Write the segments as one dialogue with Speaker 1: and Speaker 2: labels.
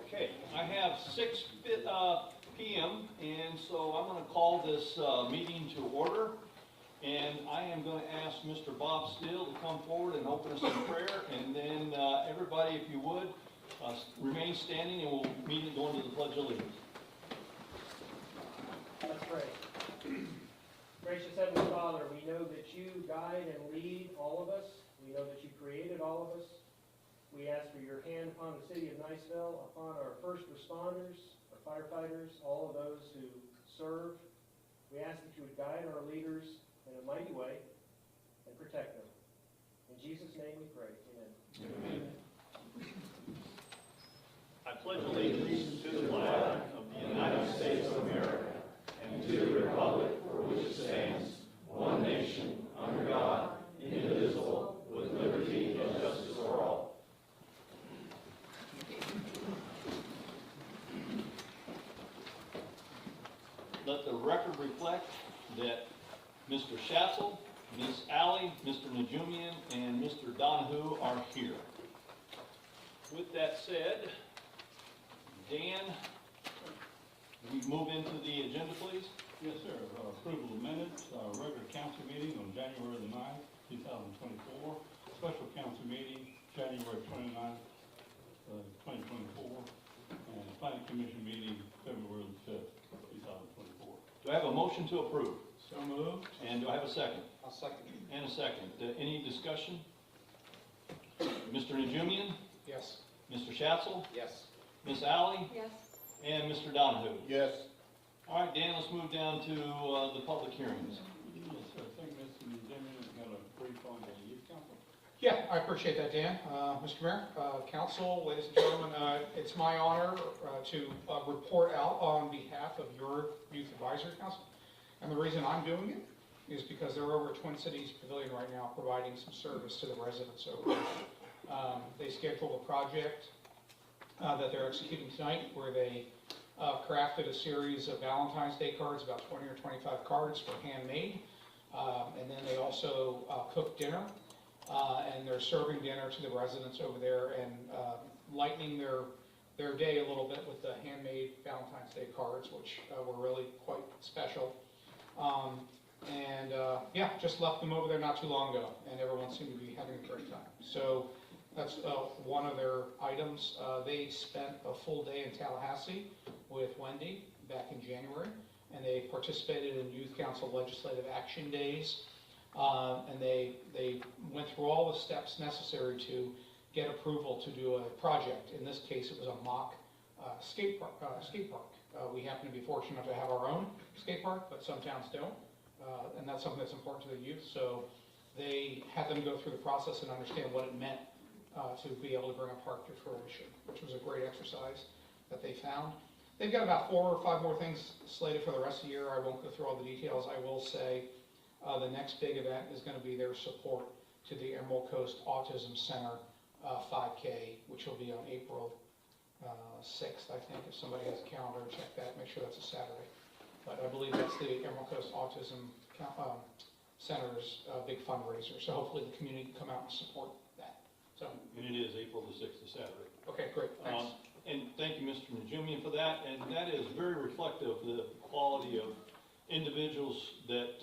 Speaker 1: Okay, I have 6 p.m. and so I'm going to call this meeting to order. And I am going to ask Mr. Bob Steele to come forward and open us in prayer. And then everybody, if you would, remain standing and we'll immediately go into the Pledge of Allegiance.
Speaker 2: Let's pray. Gracious Heavenly Father, we know that you guide and lead all of us. We know that you created all of us. We ask for your hand upon the city of Niceville, upon our first responders, our firefighters, all of those who serve. We ask that you would guide our leaders in a mighty way and protect them. In Jesus' name we pray. Amen.
Speaker 1: I pledge allegiance to the flag of the United States of America and to the republic for which it stands, one nation, under God, indivisible, with liberty and justice for all. Let the record reflect that Mr. Schatzel, Ms. Alley, Mr. Najumian, and Mr. Donahue are here. With that said, Dan, we move into the agenda, please.
Speaker 3: Yes, sir. Approval of minutes, regular council meeting on January the 9th, 2024. Special council meeting, January 29th, 2024. And planning commission meeting, February the 5th, 2024.
Speaker 1: Do I have a motion to approve?
Speaker 3: So moved.
Speaker 1: And do I have a second?
Speaker 4: I'll second.
Speaker 1: And a second. Any discussion? Mr. Najumian?
Speaker 4: Yes.
Speaker 1: Mr. Schatzel?
Speaker 4: Yes.
Speaker 1: Ms. Alley?
Speaker 5: Yes.
Speaker 1: And Mr. Donahue?
Speaker 4: Yes.
Speaker 1: All right, Dan, let's move down to the public hearings.
Speaker 3: Yes, sir. I think Mr. Jimmy has got a brief on the youth council.
Speaker 6: Yeah, I appreciate that, Dan. Mr. Mayor, Council, ladies and gentlemen, it's my honor to report out on behalf of your Youth Advisory Council. And the reason I'm doing it is because they're over at Twin Cities Pavilion right now providing some service to the residents over there. They scheduled a project that they're executing tonight where they crafted a series of Valentine's Day cards, about 20 or 25 cards for handmade. And then they also cooked dinner. And they're serving dinner to the residents over there and lightening their day a little bit with the handmade Valentine's Day cards, which were really quite special. Yeah, just left them over there not too long ago, and everyone seemed to be having a great time. So that's one of their items. They spent a full day in Tallahassee with Wendy back in January, and they participated in Youth Council Legislative Action Days. And they went through all the steps necessary to get approval to do a project. In this case, it was a mock skate park. We happen to be fortunate enough to have our own skate park, but some towns don't. And that's something that's important to the youth. So they had them go through the process and understand what it meant to be able to bring a park to fruition, which was a great exercise that they found. They've got about 4 or 5 more things slated for the rest of the year. I won't go through all the details. I will say the next big event is going to be their support to the Emerald Coast Autism Center 5K, which will be on April 6th, I think. If somebody has a calendar, check that, make sure that's a Saturday. But I believe that's the Emerald Coast Autism Center's big fundraiser, so hopefully the community can come out and support that. So,
Speaker 1: And it is April the 6th, of Saturday.
Speaker 6: okay, great, thanks.
Speaker 1: And thank you, Mr. Najumian, for that, and that is very reflective of the quality of individuals that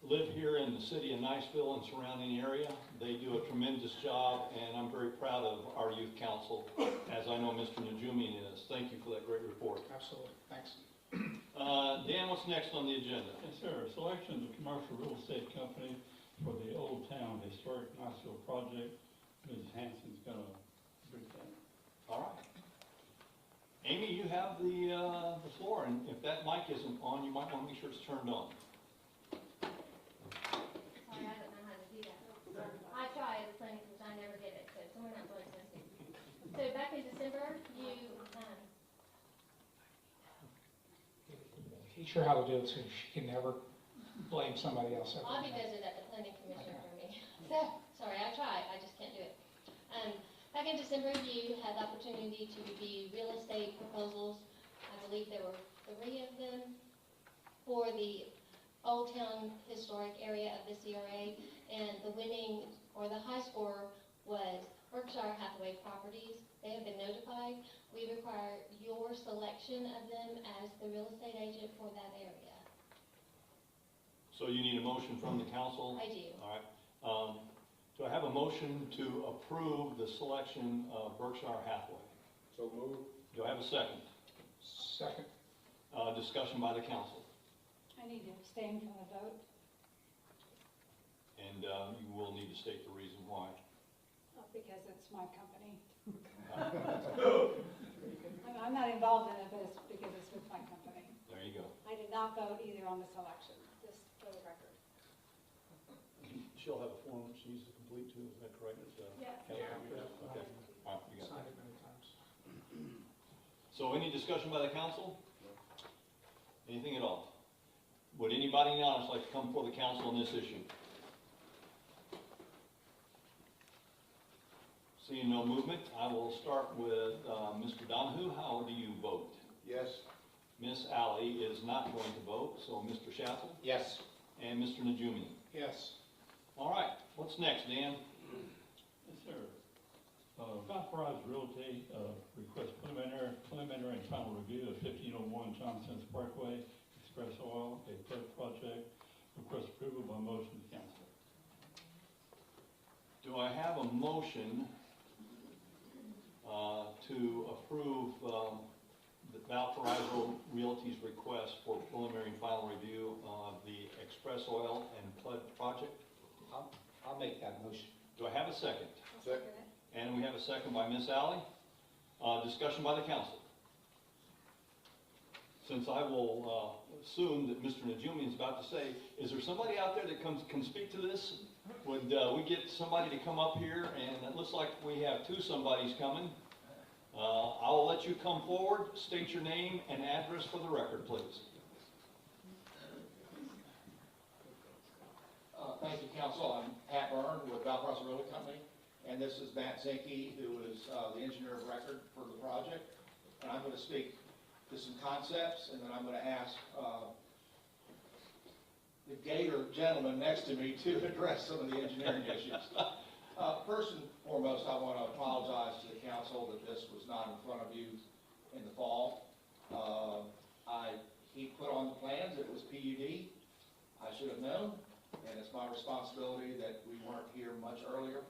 Speaker 1: live here in the city of Niceville and surrounding area. They do a tremendous job, and I'm very proud of our youth council, as I know Mr. Najumian is. Thank you for that great report.
Speaker 6: Absolutely, thanks.
Speaker 1: Dan, what's next on the agenda?
Speaker 3: Yes, sir. Selection of commercial real estate company for the Old Town Historic Niceville project. Ms. Hanson's gonna brief that.
Speaker 1: All right. Amy, you have the floor, and if that mic isn't on, you might want to make sure it's turned on.
Speaker 4: Sorry, I don't know how to do that. I try as things, which I never did it, so someone else always has to. So back in December, you,
Speaker 6: Teach her how to do it so she can never blame somebody else.
Speaker 4: Bobby does it at the planning commission for me. So, sorry, I try, I just can't do it. Back in December, you had the opportunity to review real estate proposals. I believe there were 3 of them for the Old Town historic area of the CRA, and the winning, or the high score, was Berkshire Hathaway Properties. They have been notified. We require your selection of them as the real estate agent for that area.
Speaker 1: So you need a motion from the council?
Speaker 4: I do.
Speaker 1: All right. Do I have a motion to approve the selection of Berkshire Hathaway?
Speaker 5: So moved.
Speaker 1: Do I have a second?
Speaker 6: Second.
Speaker 1: Discussion by the council.
Speaker 7: I need to abstain from the vote.
Speaker 1: And you will need to state the reason why.
Speaker 7: Because it's my company. I'm not involved in it, but it's because it's with my company.
Speaker 1: There you go.
Speaker 7: I did not vote either on the selection, just for the record.
Speaker 1: She'll have a form she needs to complete too, is that correct?
Speaker 4: Yes.
Speaker 1: Okay. All right, you got
Speaker 6: Signed
Speaker 1: that.
Speaker 6: it many times.
Speaker 1: So any discussion by the council? Anything at all? Would anybody in the audience like to come before the council on this issue? Seeing no movement, I will start with Mr. Donahue. How do you vote?
Speaker 5: Yes.
Speaker 1: Miss Alley is not going to vote, so Mr. Shackle
Speaker 5: Yes.
Speaker 1: and Mr. Najumian.
Speaker 6: Yes.
Speaker 1: All right, what's next, Dan?
Speaker 3: Yes, sir. Valparaiso Realty requests preliminary and final review of 1501 Johnson's Parkway Express Oil, a project. Request approval by motion of council.
Speaker 1: Do I have a motion to approve the Valparaiso Realty's request for preliminary and final review of the Express Oil and Flood project?
Speaker 5: I'll make that motion.
Speaker 1: Do I have a second?
Speaker 7: I'll second it.
Speaker 1: And we have a second by Miss Alley. Discussion by the council. Since I will assume that Mr. Najumian is about to say, is there somebody out there that can speak to this? Would we get somebody to come up here? And it looks like we have 2 somebodies coming. I will let you come forward, state your name and address for the record, please.
Speaker 8: Thank you, Council. I'm Pat Byrne with Valparaiso Realty Company, and this is Matt Zinke, who is the engineer of record for the project. And I'm going to speak to some concepts, and then I'm going to ask the Gator gentleman next to me to address some of the engineering issues. First and foremost, I want to apologize to the council that this was not in front of you in the fall. He put on the plans that it was PUD. I should have known, and it's my responsibility that we weren't here much earlier.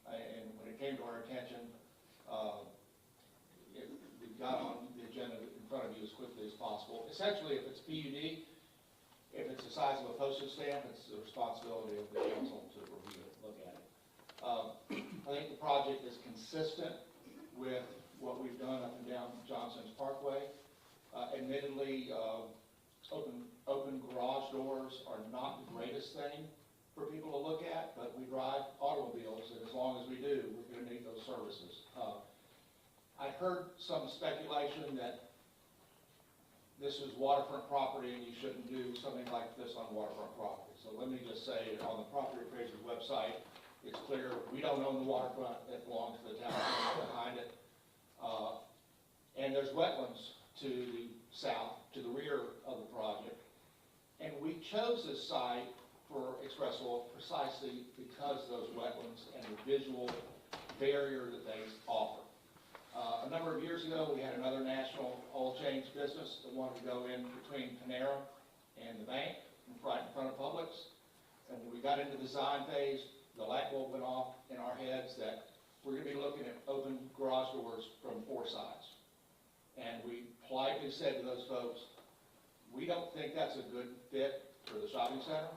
Speaker 8: And when it came to our attention, we got on the agenda in front of you as quickly as possible. Essentially, if it's PUD, if it's the size of a postage stamp, it's the responsibility of the council to review it, look at it. I think the project is consistent with what we've done up and down Johnson's Parkway. Admittedly, open garage doors are not the greatest thing for people to look at, but we drive automobiles, and as long as we do, we're going to need those services. I heard some speculation that this is waterfront property and you shouldn't do something like this on waterfront property. So let me just say, on the property appraiser's website, It's clear, we don't own the waterfront that belongs to the town behind it. And there's wetlands to the south, to the rear of the project. And we chose this site for Express Oil precisely because of those wetlands and the visual barrier that they offer. A number of years ago, we had another national oil change business that wanted to go in between Panera and the bank, right in front of Publix. And when we got into the design phase, the light bulb went off in our heads that we're gonna be looking at open garage doors from 4 sides. And we politely said to those folks, we don't think that's a good fit for the shopping center,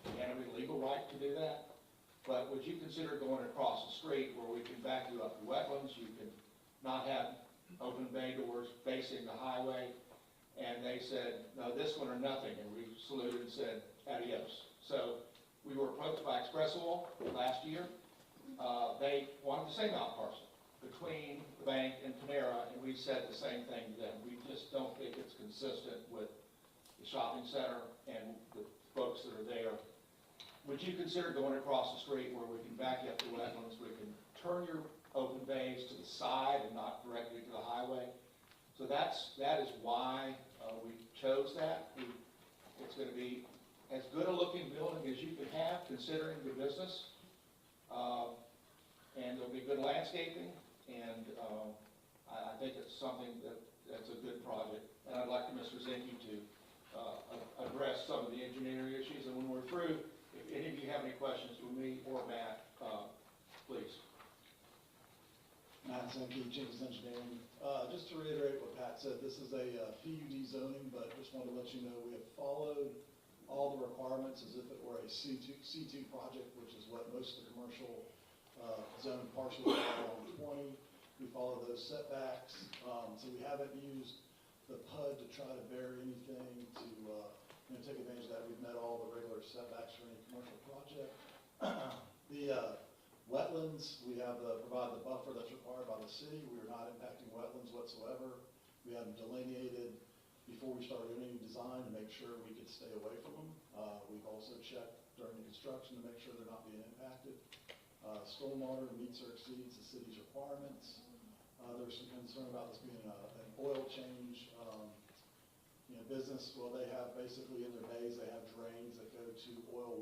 Speaker 8: and we have a legal right to do that. But would you consider going across the street where we can back you up the wetlands, you can not have open bay doors facing the highway? And they said, no, this one or nothing, and we saluted and said, adios. So we were approached by Express Oil last year. They wanted the same out parcel between the bank and Panera, and we said the same thing to them. We just don't think it's consistent with the shopping center and the folks that are there. Would you consider going across the street where we can back you up the wetlands, we can turn your open bays to the side and not directly to the highway? So that is why we chose that. It's going to be as good a looking building as you can have considering the business. And there'll be good landscaping, and I think it's something that's a good project. And I'd like Mr. Zinke to address some of the engineering issues, and when we're through, if any of you have any questions for me or Matt, please.
Speaker 9: Matt Zinke, Jenkins Engineering. Just to reiterate what Pat said, this is a PUD zoning, but just wanted to let you know we have followed all the requirements as if it were a C2 project, which is what most of the commercial zone parcels are on 20. We follow those setbacks, so we haven't used the PUD to try to bury anything to take advantage of that. We've met all the regular setbacks for any commercial project. The wetlands, we have provide the buffer that's required by the city. We are not impacting wetlands whatsoever. We have them delineated before we start doing any design to make sure we could stay away from them. We've also checked during the construction to make sure they're not being impacted. Stormwater meets or exceeds the city's requirements. There's some concern about this being an oil change. Business, well, they have basically in their bays, they have drains that go to oil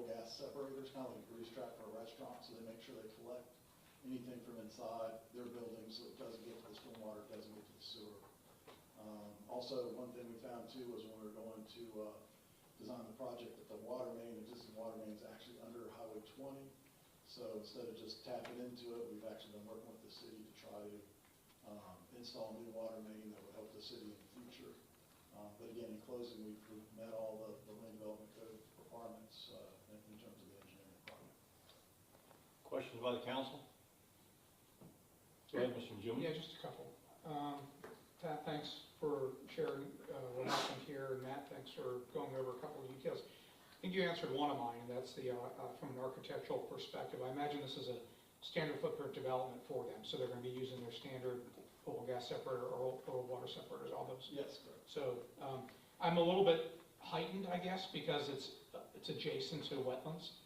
Speaker 9: gas separators, kind of like a grease trap for a restaurant, so they make sure they collect anything from inside their building so it doesn't get to the stormwater, it doesn't get to the sewer. Also, one thing we found too was when we were going to design the project that the existing water main is actually under Highway 20. So instead of just tapping into it, we've actually been working with the city to try to install a new water main that would help the city in the future. But again, in closing, we've met all the land development code requirements in terms of the engineering requirement.
Speaker 1: Questions by the council? Go ahead, Mr. Jim.
Speaker 6: Yeah, just a couple. Pat, thanks for sharing what happened here, and Matt, thanks for going over a couple of details. I think you answered one of mine, and that's the from an architectural perspective. I imagine this is a standard footprint development for them, so they're going to be using their standard oil gas separator or oil water separators, all those.
Speaker 9: Yes, correct.
Speaker 6: So I'm a little bit heightened, I guess, because it's adjacent to wetlands.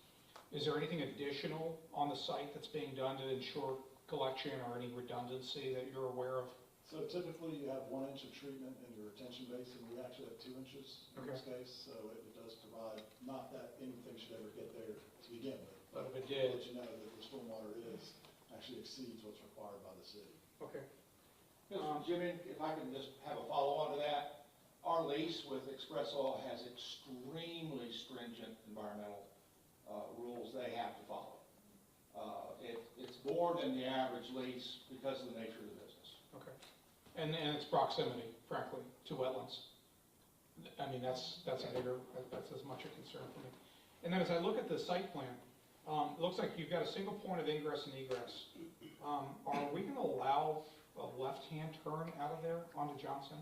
Speaker 6: Is there anything additional on the site that's being done to ensure collection or any redundancy that you're aware of?
Speaker 9: So typically you have 1 inch of treatment in your retention basin. We actually have 2 inches in this case, so it does provide, not that anything should ever get there to begin with.
Speaker 6: But if it did.
Speaker 9: Let you know that the stormwater actually exceeds what's required by the city.
Speaker 6: Okay.
Speaker 8: Jimmy, if I can just have a follow-on to that, our lease with Express Oil has extremely stringent environmental rules they have to follow. It's more than the average lease because of the nature of the business.
Speaker 6: Okay. And its proximity, frankly, to wetlands. I mean, that's as much a concern for me. And then as I look at the site plan, it looks like you've got a single point of ingress and egress. Are we going to allow a left-hand turn out of there onto Johnson?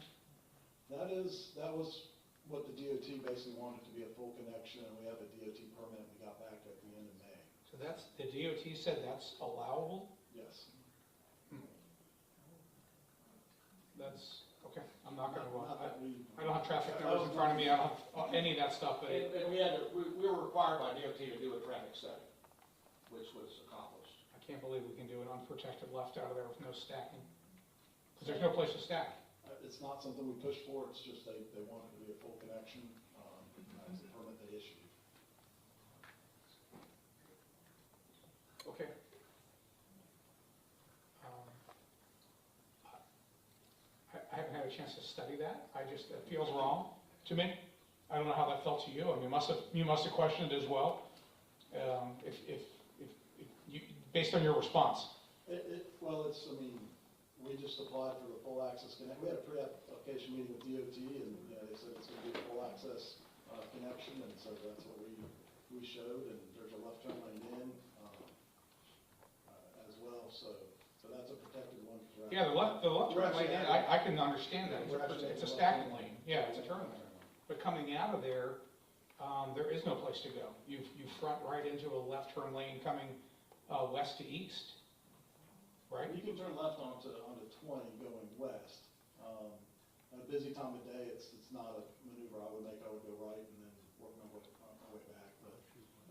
Speaker 9: That was what the DOT basically wanted to be a full connection, and we have a DOT permit we got back at the end of May.
Speaker 6: So the DOT said that's allowable?
Speaker 9: Yes.
Speaker 6: That's, okay, I'm not gonna,
Speaker 9: Not that
Speaker 6: I don't have traffic numbers in front of me, I don't have any of that stuff, but.
Speaker 8: And we were required by DOT to do a traffic study. which was accomplished.
Speaker 6: I can't believe we can do an unprotected left out of there with no stacking, because there's no place to stack.
Speaker 9: It's not something we push for, it's just they want it to be a full connection, that's the permit they issued.
Speaker 6: Okay. I haven't had a chance to study that. It feels wrong to me. I don't know how that felt to you. I mean, you must have questioned it as well. If you, based on your response.
Speaker 9: Well, we just applied for the full access connect. We had a pre-application meeting with DOT, and, they said it's gonna be a full access, connection, and so that's what we showed, and there's a left turn lane in, as well, so that's a protected one.
Speaker 6: Yeah, the left
Speaker 9: We're
Speaker 6: turn lane,
Speaker 9: actually-
Speaker 6: I can understand that.
Speaker 9: We're actually-
Speaker 6: It's a stacking lane. Yeah, it's a turn lane. But coming out of there, there is no place to go. You front right into a left turn lane coming west to east, right?
Speaker 9: You can turn left onto 20 going west. At a busy time of day, it's not a maneuver I would make. I would go right and then work my way back. But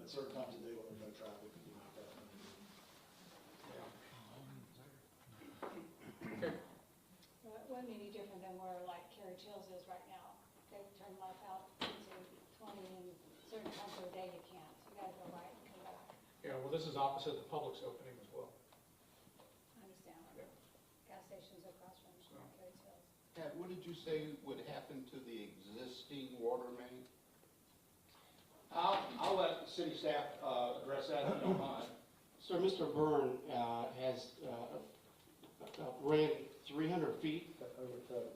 Speaker 9: at certain times of day when there's no traffic, you can make that maneuver.
Speaker 6: Okay.
Speaker 7: Well, it wouldn't be any different than where like Carriage Hills is right now. They turn left out into 20 and certain times of the day you can't. You gotta go right and come back.
Speaker 6: Yeah, well, this is opposite the Publix opening as well.
Speaker 7: I understand.
Speaker 6: Yeah.
Speaker 7: Gas stations across from Carriage Hills.
Speaker 5: Pat, what did you say would happen to the existing water main?
Speaker 8: I'll let the city staff, address that if you don't mind.
Speaker 10: Sir, Mr. Byrne has ran 300 feet,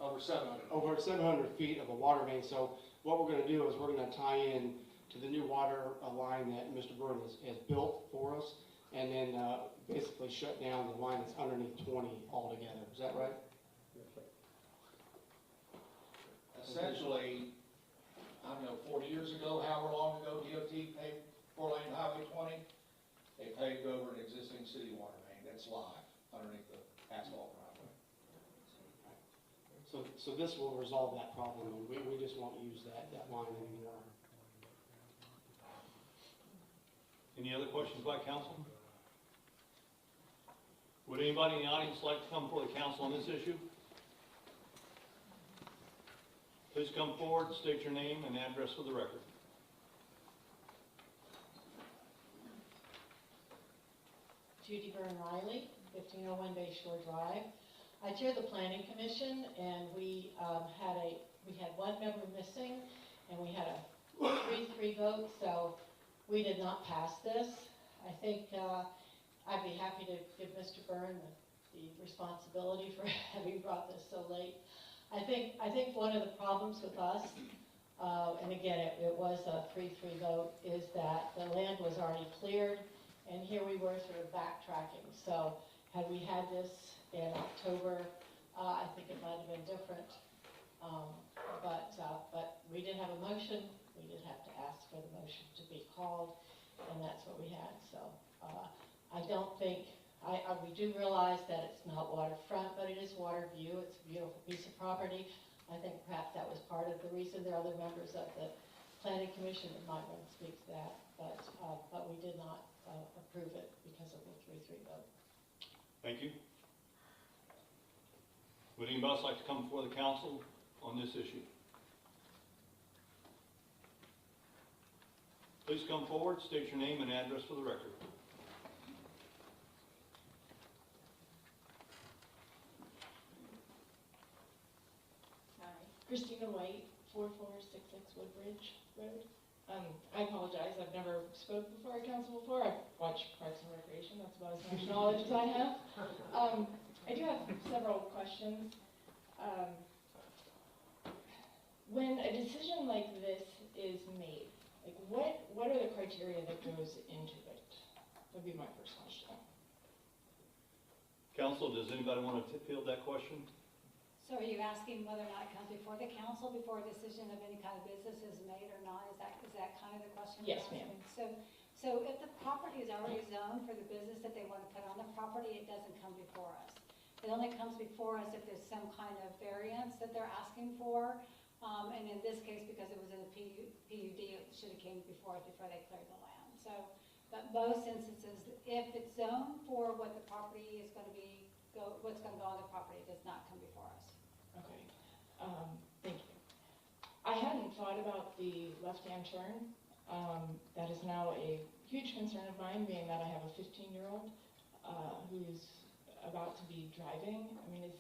Speaker 8: Over 700.
Speaker 10: over 700 feet of a water main. So what we're going to do is we're going to tie in to the new water line that Mr. Byrne has built for us, and then basically shut down the line that's underneath 20 altogether. Is that right?
Speaker 8: Essentially, I don't know, 40 years ago, however long ago, DOT paved 4-lane Highway 20. They paved over an existing city water main that's live underneath the asphalt driveway.
Speaker 10: So this will resolve that problem, and we just won't use that line anymore.
Speaker 1: Any other questions by council? Would anybody in the audience like to come before the council on this issue? Please come forward, state your name and address for the record.
Speaker 11: Judy Byrne Riley, 1501 Bay Shore Drive. I chair the planning commission, and we had one member missing, and we had a 3-3 vote, so we did not pass this. I think I'd be happy to give Mr. Byrne the responsibility for having brought this so late. I think one of the problems with us, and again, it was a 3-3 vote, is that the land was already cleared, and here we were sort of backtracking. So had we had this in October, I think it might have been different. But we did have a motion. We did have to ask for the motion to be called, and that's what we had. So I don't think, we do realize that it's not waterfront, but it is water view. It's a beautiful piece of property. I think perhaps that was part of the reason. There are other members of the planning commission that might want to speak to that, but we did not approve it because of the 3-3 vote.
Speaker 1: Thank you. Would anybody else like to come before the council on this issue? Please come forward, state your name and address for the record.
Speaker 11: Hi, Christina White, 4466 Woodbridge Road. I apologize, I've never spoken before a council before. I've watched Parks and Recreation, that's about as much knowledge as I have. I do have several questions. When a decision like this is made, like what are the criteria that goes into it? Would be my first question.
Speaker 1: Council, does anybody want to field that question?
Speaker 7: So are you asking whether or not it comes before the council before a decision of any kind of business is made or not? Is that kind of the question you're
Speaker 11: Yes, ma'am.
Speaker 7: asking? So if the property is already zoned for the business that they want to put on the property, it doesn't come before us. It only comes before us if there's some kind of variance that they're asking for. And in this case, because it was in the PUD, it should have came before us before they cleared the land. So But most instances, if it's zoned for what the property is gonna be, what's gonna go on the property, it does not come before us.
Speaker 11: Okay, thank you. I hadn't thought about the left-hand turn. That is now a huge concern of mine, being that I have a 15-year-old who's about to be driving. I mean,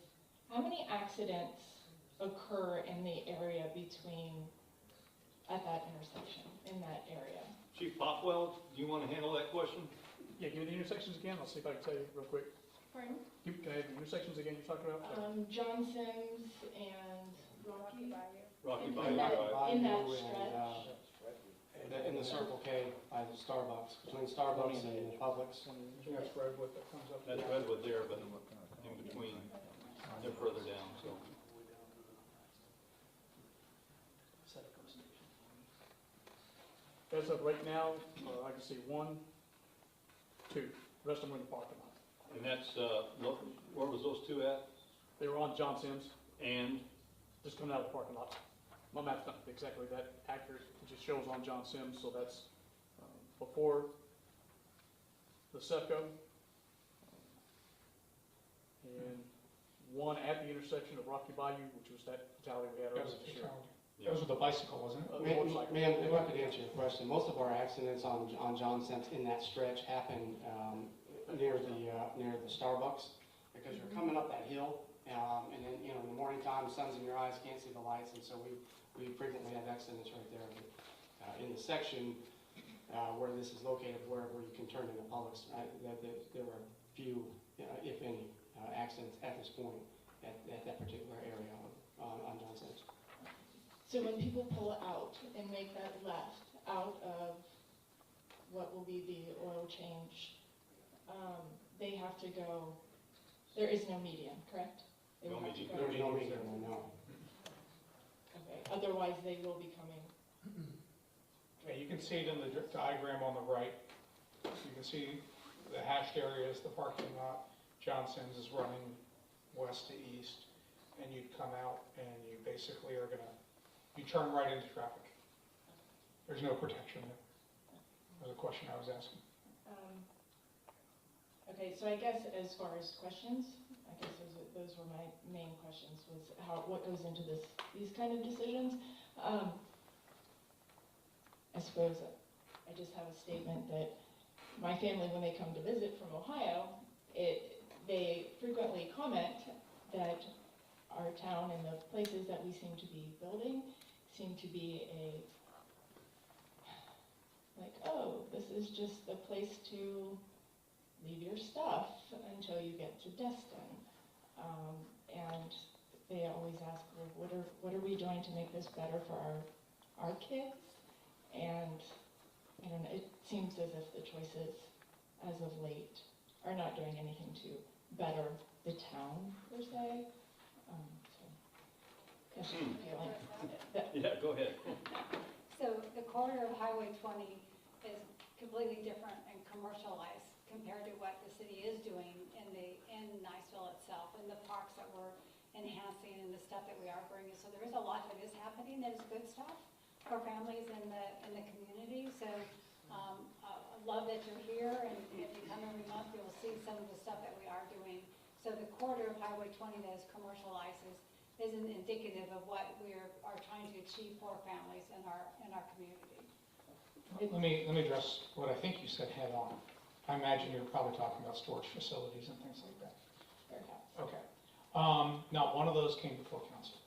Speaker 11: how many accidents occur in the area at that intersection, in that area?
Speaker 1: Chief Popwell, do you want to handle that question?
Speaker 12: Yeah, give me the intersections again, I'll see if I can tell you real quick.
Speaker 11: Pardon?
Speaker 12: Can I have the intersections again you're talking about?
Speaker 11: John Sims and Rocky.
Speaker 1: Rocky
Speaker 11: In
Speaker 1: Bayou
Speaker 11: that-
Speaker 1: Drive.
Speaker 11: in that
Speaker 10: Bayou
Speaker 11: stretch.
Speaker 10: In the Circle K by the Starbucks, between Starbucks and the Publix.
Speaker 12: That's Redwood that comes up.
Speaker 1: That's Redwood there, but in between, they're further down, so.
Speaker 12: As of right now, I can see 1, 2, the rest of them are in the parking lot.
Speaker 1: And that's, where was those two at?
Speaker 12: They were on John Sims,
Speaker 1: And,
Speaker 12: just coming out of the parking lot. My map's not exactly that accurate, it just shows on John Sims, so that's before the Sefco. And 1 at the intersection of Rocky Bayou, which was that fatality we had
Speaker 6: That was
Speaker 12: earlier
Speaker 6: a
Speaker 12: this year.
Speaker 6: fatality. That was with the bicycle, wasn't it?
Speaker 12: The
Speaker 10: Ma'am,
Speaker 12: motorcycle.
Speaker 10: ma'am, if I could answer your question, most of our accidents on John Sims in that stretch happen near the Starbucks, because you're coming up that hill, and then, in the morning time, the sun's in your eyes, can't see the lights, and so we frequently have accidents right there. But, in the section where this is located, where you can turn into Publix, there were few, if any, accidents at this point at that particular area on John Sims.
Speaker 11: So when people pull out and make that left out of what will be the oil change, they have to go, there is no median, correct? They will
Speaker 1: No
Speaker 11: have to
Speaker 1: median.
Speaker 11: go-
Speaker 10: There's no median, no.
Speaker 11: Okay, otherwise they will be coming.
Speaker 6: Yeah, you can see it in the diagram on the right. You can see the hashed area is the parking lot. John Sims is running west to east, and you'd come out and you basically are you turn right into traffic. There's no protection there. That was a question I was asking.
Speaker 11: Okay, so I guess as far as questions, I guess those were my main questions, was what goes into these kind of decisions. I suppose I just have a statement that my family, when they come to visit from Ohio, they frequently comment that our town and the places that we seem to be building seem to be oh, this is just the place to leave your stuff until you get to Destin. And they always ask, well, what are we doing to make this better for our kids? And I don't know, it seems as if the choices as of late are not doing anything to better the town per se. That's just a feeling.
Speaker 1: yeah, go ahead.
Speaker 7: So the corridor of Highway 20 is completely different and commercialized compared to what the city is doing in Niceville itself, and the parks that we're enhancing and the stuff that we are bringing. So there is a lot that is happening that is good stuff for families in the community. So I love that you're here, and if you come every month, you'll see some of the stuff that we are doing. So the corridor of Highway 20 that is commercialized isn't indicative of what we are trying to achieve for families in our community.
Speaker 6: Let me address what I think you said head on. I imagine you're probably talking about storage facilities and things like that.
Speaker 11: Perhaps.
Speaker 6: Okay. Not one of those came before council.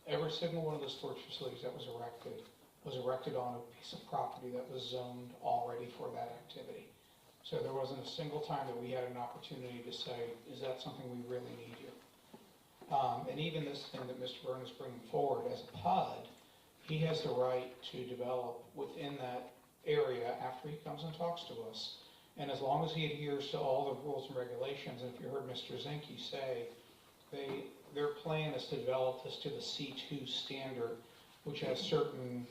Speaker 6: Every single one of the storage facilities that was erected on a piece of property that was zoned already for that activity. So there wasn't a single time that we had an opportunity to say, is that something we really need here? And even this thing that Mr. Byrne is bringing forward as a PUD, he has the right to develop within that area after he comes and talks to us. And as long as he adheres to all the rules and regulations, and if you heard Mr. Zinke say, their plan is to develop this to the C2 standard, which has certain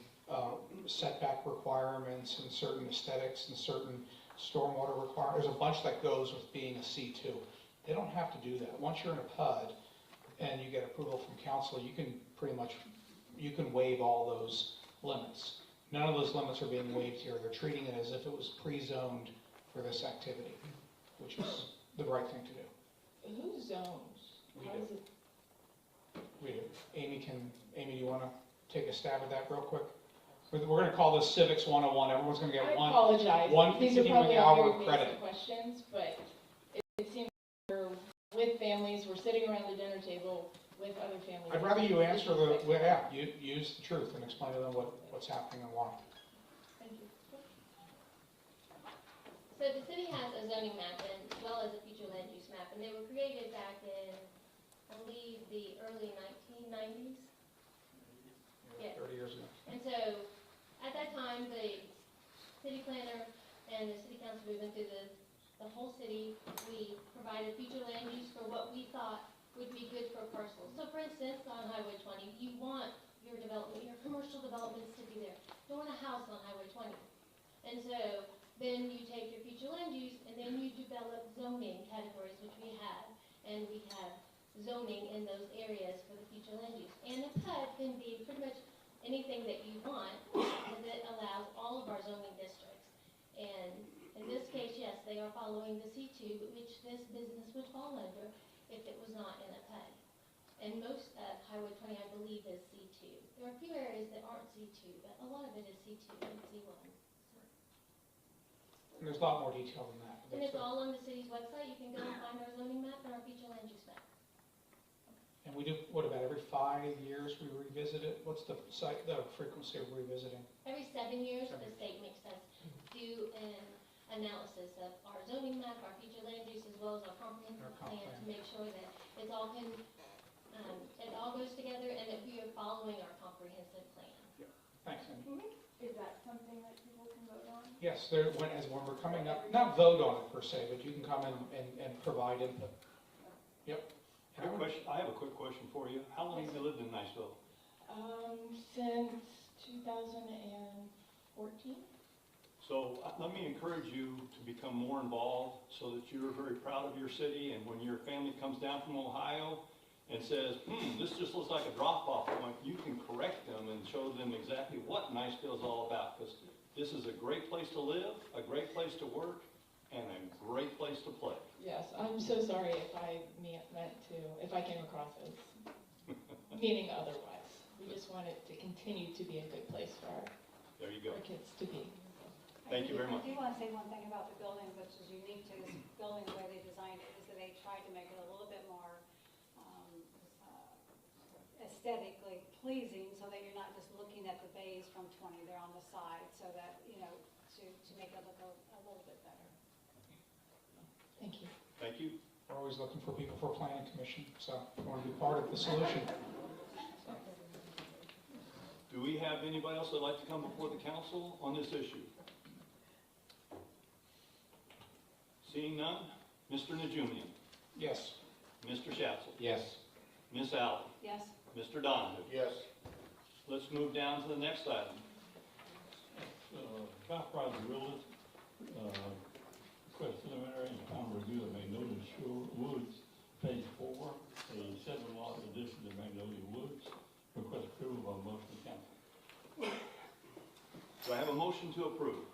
Speaker 6: setback requirements and certain aesthetics and certain stormwater requirements. There's a bunch that goes with being a C2. They don't have to do that. Once you're in a PUD and you get approval from council, you can pretty much, you can waive all those limits. None of those limits are being waived here. They're treating it as if it was pre-zoned for this activity, which is the right thing to do.
Speaker 11: Who zones?
Speaker 6: We
Speaker 11: How
Speaker 6: do.
Speaker 11: does it,
Speaker 6: We do. Amy, do you want to take a stab at that real quick? We're going to call this Civics 101. Everyone's going to
Speaker 11: I
Speaker 6: get one.
Speaker 11: apologize.
Speaker 6: one
Speaker 11: These are
Speaker 6: continuing
Speaker 11: probably all
Speaker 6: hour
Speaker 11: very
Speaker 6: credit.
Speaker 11: basic questions, but it seems we're with families, we're sitting around the dinner table with other families.
Speaker 6: I'd rather you answer use the truth and explain to them what's happening and why.
Speaker 11: Thank you.
Speaker 4: So the city has a zoning map and as well as a future land use map, and they were created back in, I believe, the early 1990s. Yeah.
Speaker 6: 30 years ago.
Speaker 4: And so, at that time, the city planner and the city council, we went through the whole city. We provided future land use for what we thought would be good for parcels. So for instance, on Highway 20, you want your development, your commercial developments to be there. You don't want a house on Highway 20. And so, then you take your future land use and then you develop zoning categories, which we have. And we have zoning in those areas for the future land use. And a PUD can be pretty much anything that you want, because it allows all of our zoning districts. And in this case, yes, they are following the C2, which this business would fall under if it was not in a PUD. And most of Highway 20, I believe, is C2. There are a few areas that aren't C2, but a lot of it is C2 and C1.
Speaker 6: And there's a lot more detail than that.
Speaker 4: And it's all on the city's website. You can go and find our zoning map and our future land use map.
Speaker 6: And we do, what, about every 5 years we revisit it? What's the frequency of revisiting?
Speaker 4: Every 7 years, the state makes us do an analysis of our zoning map, our future land use, as well as our comprehensive
Speaker 6: Our comp
Speaker 4: plan to
Speaker 6: plan.
Speaker 4: make sure that it all goes together and that we are following our comprehensive plan.
Speaker 6: Thanks, Amy.
Speaker 11: Is that something that people can vote on?
Speaker 6: Yes, when we're coming up, not vote on it per se, but you can come in and provide input. Yep.
Speaker 1: Quick question, I have a quick question for you. How long have you lived in Niceville?
Speaker 11: Since 2014.
Speaker 1: So let me encourage you to become more involved so that you're very proud of your city, and when your family comes down from Ohio and says, this just looks like a drop-off point, you can correct them and show them exactly what Niceville is all about, because this is a great place to live, a great place to work, and a great place to play.
Speaker 11: Yes, I'm so sorry if I if I came across as meaning otherwise. We just want it to continue to be a good place for
Speaker 1: There you go.
Speaker 11: our kids to be.
Speaker 1: Thank you very much.
Speaker 7: I do want to say one thing about the building, which is unique to this building, the way they designed it, is that they tried to make it a little bit more aesthetically pleasing, so that you're not just looking at the bays from 20, they're on the side, so that, to make it look a little bit better.
Speaker 11: Thank you.
Speaker 1: Thank you.
Speaker 6: We're always looking for people for planning commission, so if you want to be part of the solution.
Speaker 1: Do we have anybody else that'd like to come before the council on this issue? Seeing none, Mr. Najumian,
Speaker 6: Yes.
Speaker 1: Mr. Schatzel,
Speaker 10: Yes.
Speaker 1: Miss Allen,
Speaker 7: Yes?
Speaker 1: Mr. Donovan.
Speaker 5: Yes.
Speaker 1: Let's move down to the next item.
Speaker 3: Valparaiso Realty, request preliminary and final review of Magnolia Shore Woods, Phase 4, a 7-lot addition to Magnolia Woods. Request approval by motion of council.
Speaker 1: Do I have a motion to approve?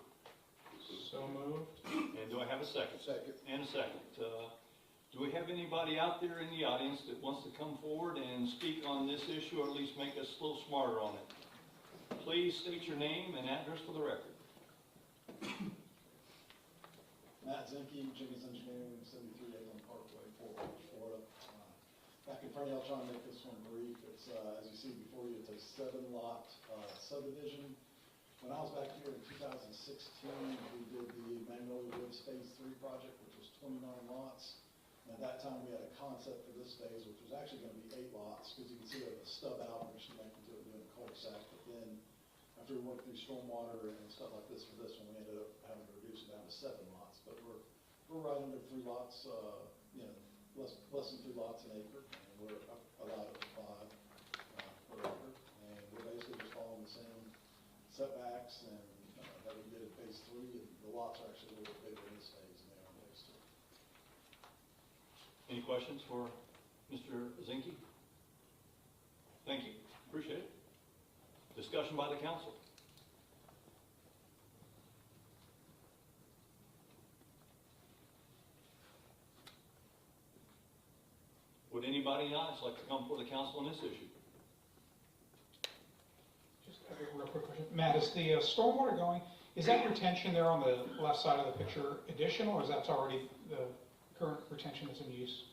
Speaker 6: So moved.
Speaker 1: And do I have a second?
Speaker 5: Second.
Speaker 1: And a second. Do we have anybody out there in the audience that wants to come forward and speak on this issue, or at least make us a little smarter on it? Please state your name and address for the record.
Speaker 9: Matt Zinke, Jimmy's Engineering, 73 Avon Parkway, Fort Worth, Florida. Back in front of y'all, trying to make this one brief. It's, as you see before you, it's a 7-lot subdivision. When I was back here in 2016, we did the Magnolia Woods Phase 3 project, which was 29 lots. And at that time, we had a concept for this phase, which was actually going to be 8 lots, because you can see there's a stub out, which connected to it doing a cul-de-sac. But then, after we worked through stormwater and stuff like this for this one, we ended up having to reduce it down to 7 lots. But we're right under 3 lots, less than 3 lots an acre, and we're allowed up to 5 per acre. And we're basically just following the same setbacks and that we did in phase 3, and the lots are actually a little bit bigger in this phase than they are in phase 2.
Speaker 1: Any questions for Mr. Zinke? Thank you. Appreciate it. Discussion by the council. Would anybody else like to come before the council on this issue?
Speaker 6: Just a real quick question. Matt, is the stormwater going, is that retention there on the left side of the picture additional, or is that already the current retention that's in use?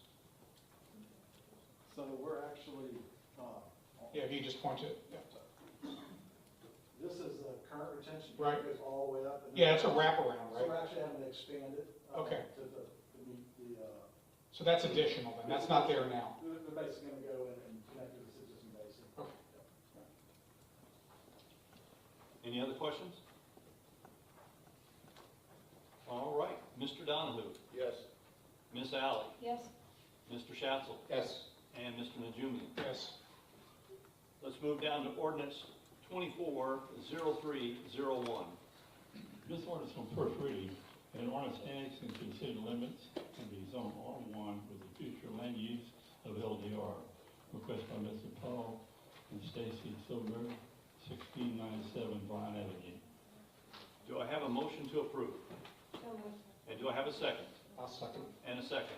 Speaker 9: So we're actually,
Speaker 6: Yeah, if you just point to it. Yeah.
Speaker 9: this is the current retention.
Speaker 6: Right.
Speaker 9: It goes all the way up. and then-
Speaker 6: Yeah, it's a wraparound,
Speaker 9: So
Speaker 6: right?
Speaker 9: we're actually having to expand it.
Speaker 6: Okay.
Speaker 9: To meet the,
Speaker 6: So that's additional then, that's not there now.
Speaker 9: they're basically gonna go in and connect to the existing basin.
Speaker 6: Okay.
Speaker 1: Any other questions? All right, Mr. Donahue,
Speaker 5: Yes.
Speaker 1: Miss Alley,
Speaker 7: Yes,
Speaker 1: Mr. Schatzel,
Speaker 8: Yes.
Speaker 1: and Mr. Najumi.
Speaker 6: Yes.
Speaker 1: Let's move down to ordinance 240301.
Speaker 3: This ordinance on first reading, an ordinance annexing to city limits and be zone R1 with the future land use of LDR. Request by Mr. Paul and Stacy Silver, 1697 Vine Avenue.
Speaker 1: Do I have a motion to approve?
Speaker 7: so moved.
Speaker 1: And do I have a second?
Speaker 10: I'll second.
Speaker 1: And a second.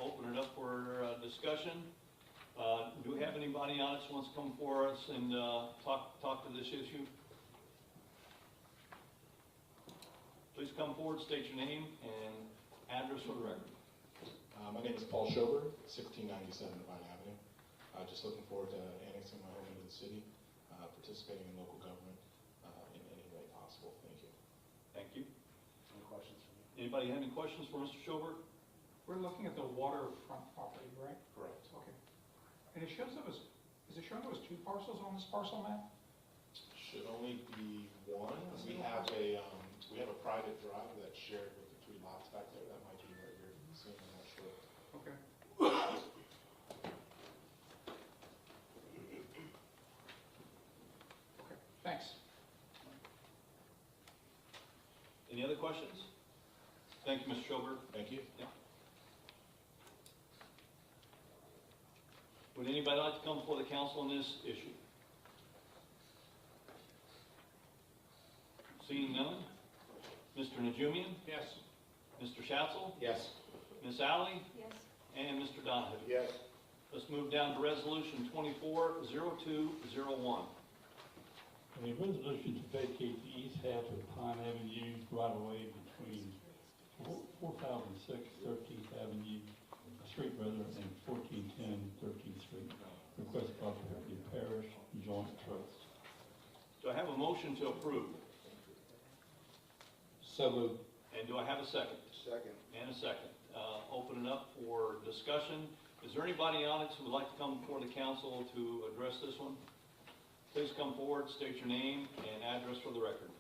Speaker 1: Open it up for discussion. Do we have anybody on it who wants to come for us and talk to this issue? Please come forward, state your name and address for the record.
Speaker 13: My name is Paul Schober, 1697 Vine Avenue. Just looking forward to annexing my home into the city, participating in local government in any way possible. Thank you.
Speaker 1: Thank you.
Speaker 9: Any questions for me?
Speaker 1: Anybody have any questions for Mr. Schober?
Speaker 6: We're looking at the waterfront property, right?
Speaker 13: Correct.
Speaker 6: Okay. And it shows there was, is it showing there was 2 parcels on this parcel map?
Speaker 13: Should only be one. We have a private drive that's shared with the 3 lots back there. That might be what you're seeing, I'm not sure.
Speaker 6: Okay. Okay, thanks.
Speaker 1: Any other questions? Thank you, Mr. Schober.
Speaker 13: Thank you.
Speaker 1: Would anybody like to come before the council on this issue? Seeing none. Mr. Najumian?
Speaker 6: Yes.
Speaker 1: Mr. Schatzel?
Speaker 8: Yes.
Speaker 1: Miss Alley?
Speaker 7: Yes,
Speaker 1: And Mr. Donahue?
Speaker 5: Yes.
Speaker 1: Let's move down to resolution 240201.
Speaker 3: A resolution to vacate the east half of Pine Avenue right-of-way between 4006 13th Avenue, Street rather, and 1410 13th Street. Request by the Parish Joint Trust.
Speaker 1: Do I have a motion to approve?
Speaker 10: So moved.
Speaker 1: And do I have a second?
Speaker 5: Second.
Speaker 1: And a second. Open it up for discussion. Is there anybody on it who would like to come before the council to address this one? Please come forward, state your name and address for the record.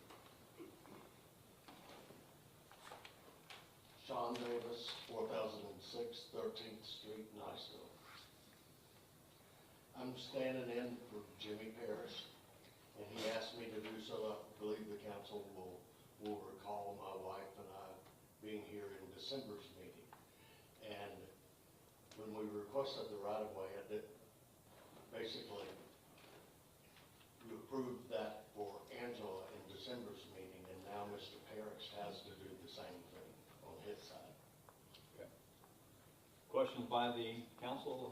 Speaker 14: Sean Davis, 4006 13th Street, Niceville. I'm standing in for Jimmy Parrish, and he asked me to do so. I believe the council will recall my wife and I being here in December's meeting. And when we requested the right-of-way, I did, basically, you approved that for Angela in December's meeting, and now Mr. Parrish has to do the same thing on his side.
Speaker 1: Questions by the council?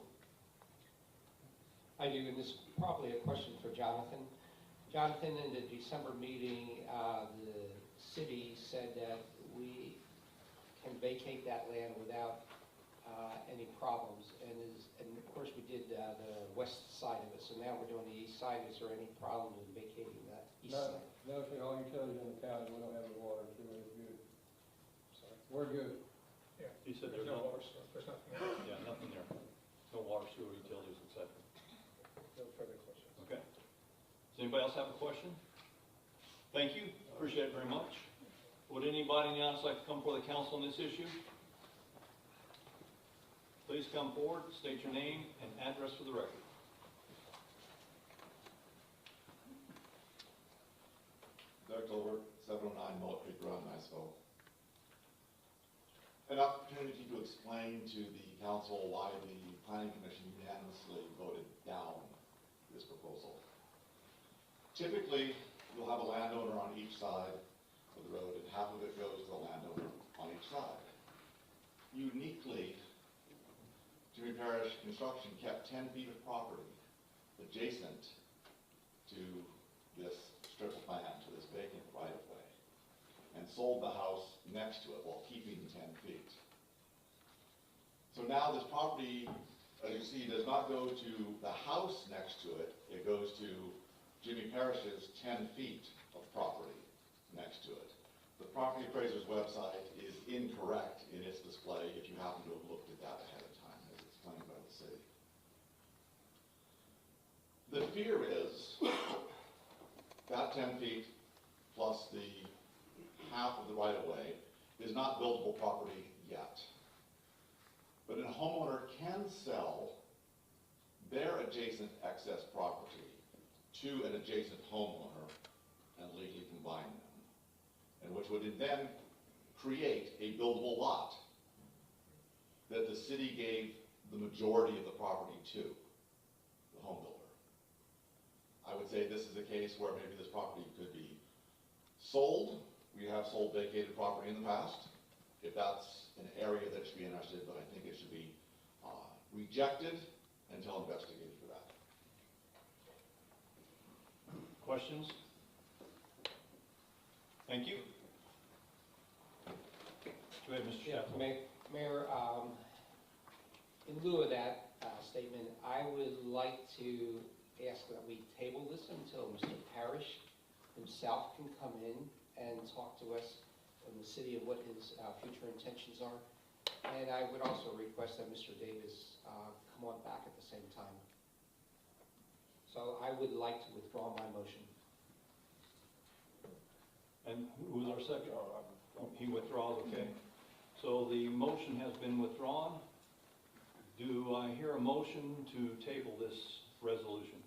Speaker 10: I do, and this is probably a question for Jonathan. Jonathan, in the December meeting, the city said that we can vacate that land without any problems, and of course we did the west side of it, so now we're doing the east side. Is there any problem in vacating that east side?
Speaker 15: No, for all utilities in the county, we don't have any water, so we're good. Sorry, we're good.
Speaker 6: Yeah.
Speaker 1: You said
Speaker 6: There's no water source, there's nothing there.
Speaker 1: Yeah, nothing there. No water, sewer, utilities, et cetera.
Speaker 15: No further questions.
Speaker 1: Okay. Does anybody else have a question? Thank you. Appreciate it very much. Would anybody else like to come before the council on this issue? Please come forward, state your name and address for the record.
Speaker 13: Doug Tolbert, 709 Mullet Creek Road, Niceville. An opportunity to explain to the council why the planning commission unanimously voted down this proposal. Typically, you'll have a landowner on each side of the road, and half of it goes to the landowner on each side. Uniquely, to Jimmy Parish Construction kept 10 feet of property adjacent to this strip of land, to this vacant right-of-way, and sold the house next to it while keeping 10 feet. So now this property, as you see, does not go to the house next to it, it goes to Jimmy Parish's 10 feet of property next to it. The property appraiser's website is incorrect in its display if you happen to have looked at that ahead of time, as explained by the city. The fear is that 10 feet plus the half of the right-of-way is not buildable property yet. But a homeowner can sell their adjacent excess property to an adjacent homeowner and legally combine them, and which would then create a buildable lot that the city gave the majority of the property to the home builder. I would say this is a case where maybe this property could be sold. We have sold vacated property in the past, if that's an area that should be interested, but I think it should be rejected until investigated for that.
Speaker 1: Questions? Thank you. Go ahead, Mr.
Speaker 16: Yeah,
Speaker 1: Sheffield.
Speaker 16: Mayor, in lieu of that statement, I would like to ask that we table this until Mr. Parrish himself can come in and talk to us in the city of what his future intentions are. And I would also request that Mr. Davis come on back at the same time. So I would like to withdraw my motion.
Speaker 1: And who was our second? He withdraws, okay. So the motion has been withdrawn. Do I hear a motion to table this resolution?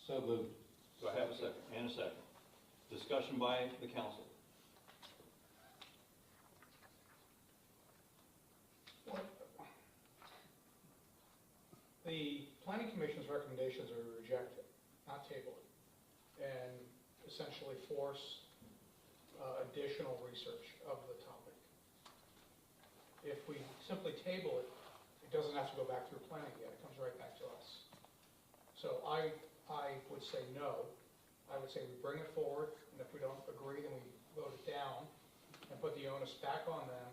Speaker 16: So moved.
Speaker 1: Do I have a second? And a second. Discussion by the council.
Speaker 6: The planning commission's recommendations are to reject it, not table it, and essentially force additional research of the topic. If we simply table it, it doesn't have to go back through planning yet, it comes right back to us. So I would say no. I would say we bring it forward, and if we don't agree, then we vote it down and put the onus back on them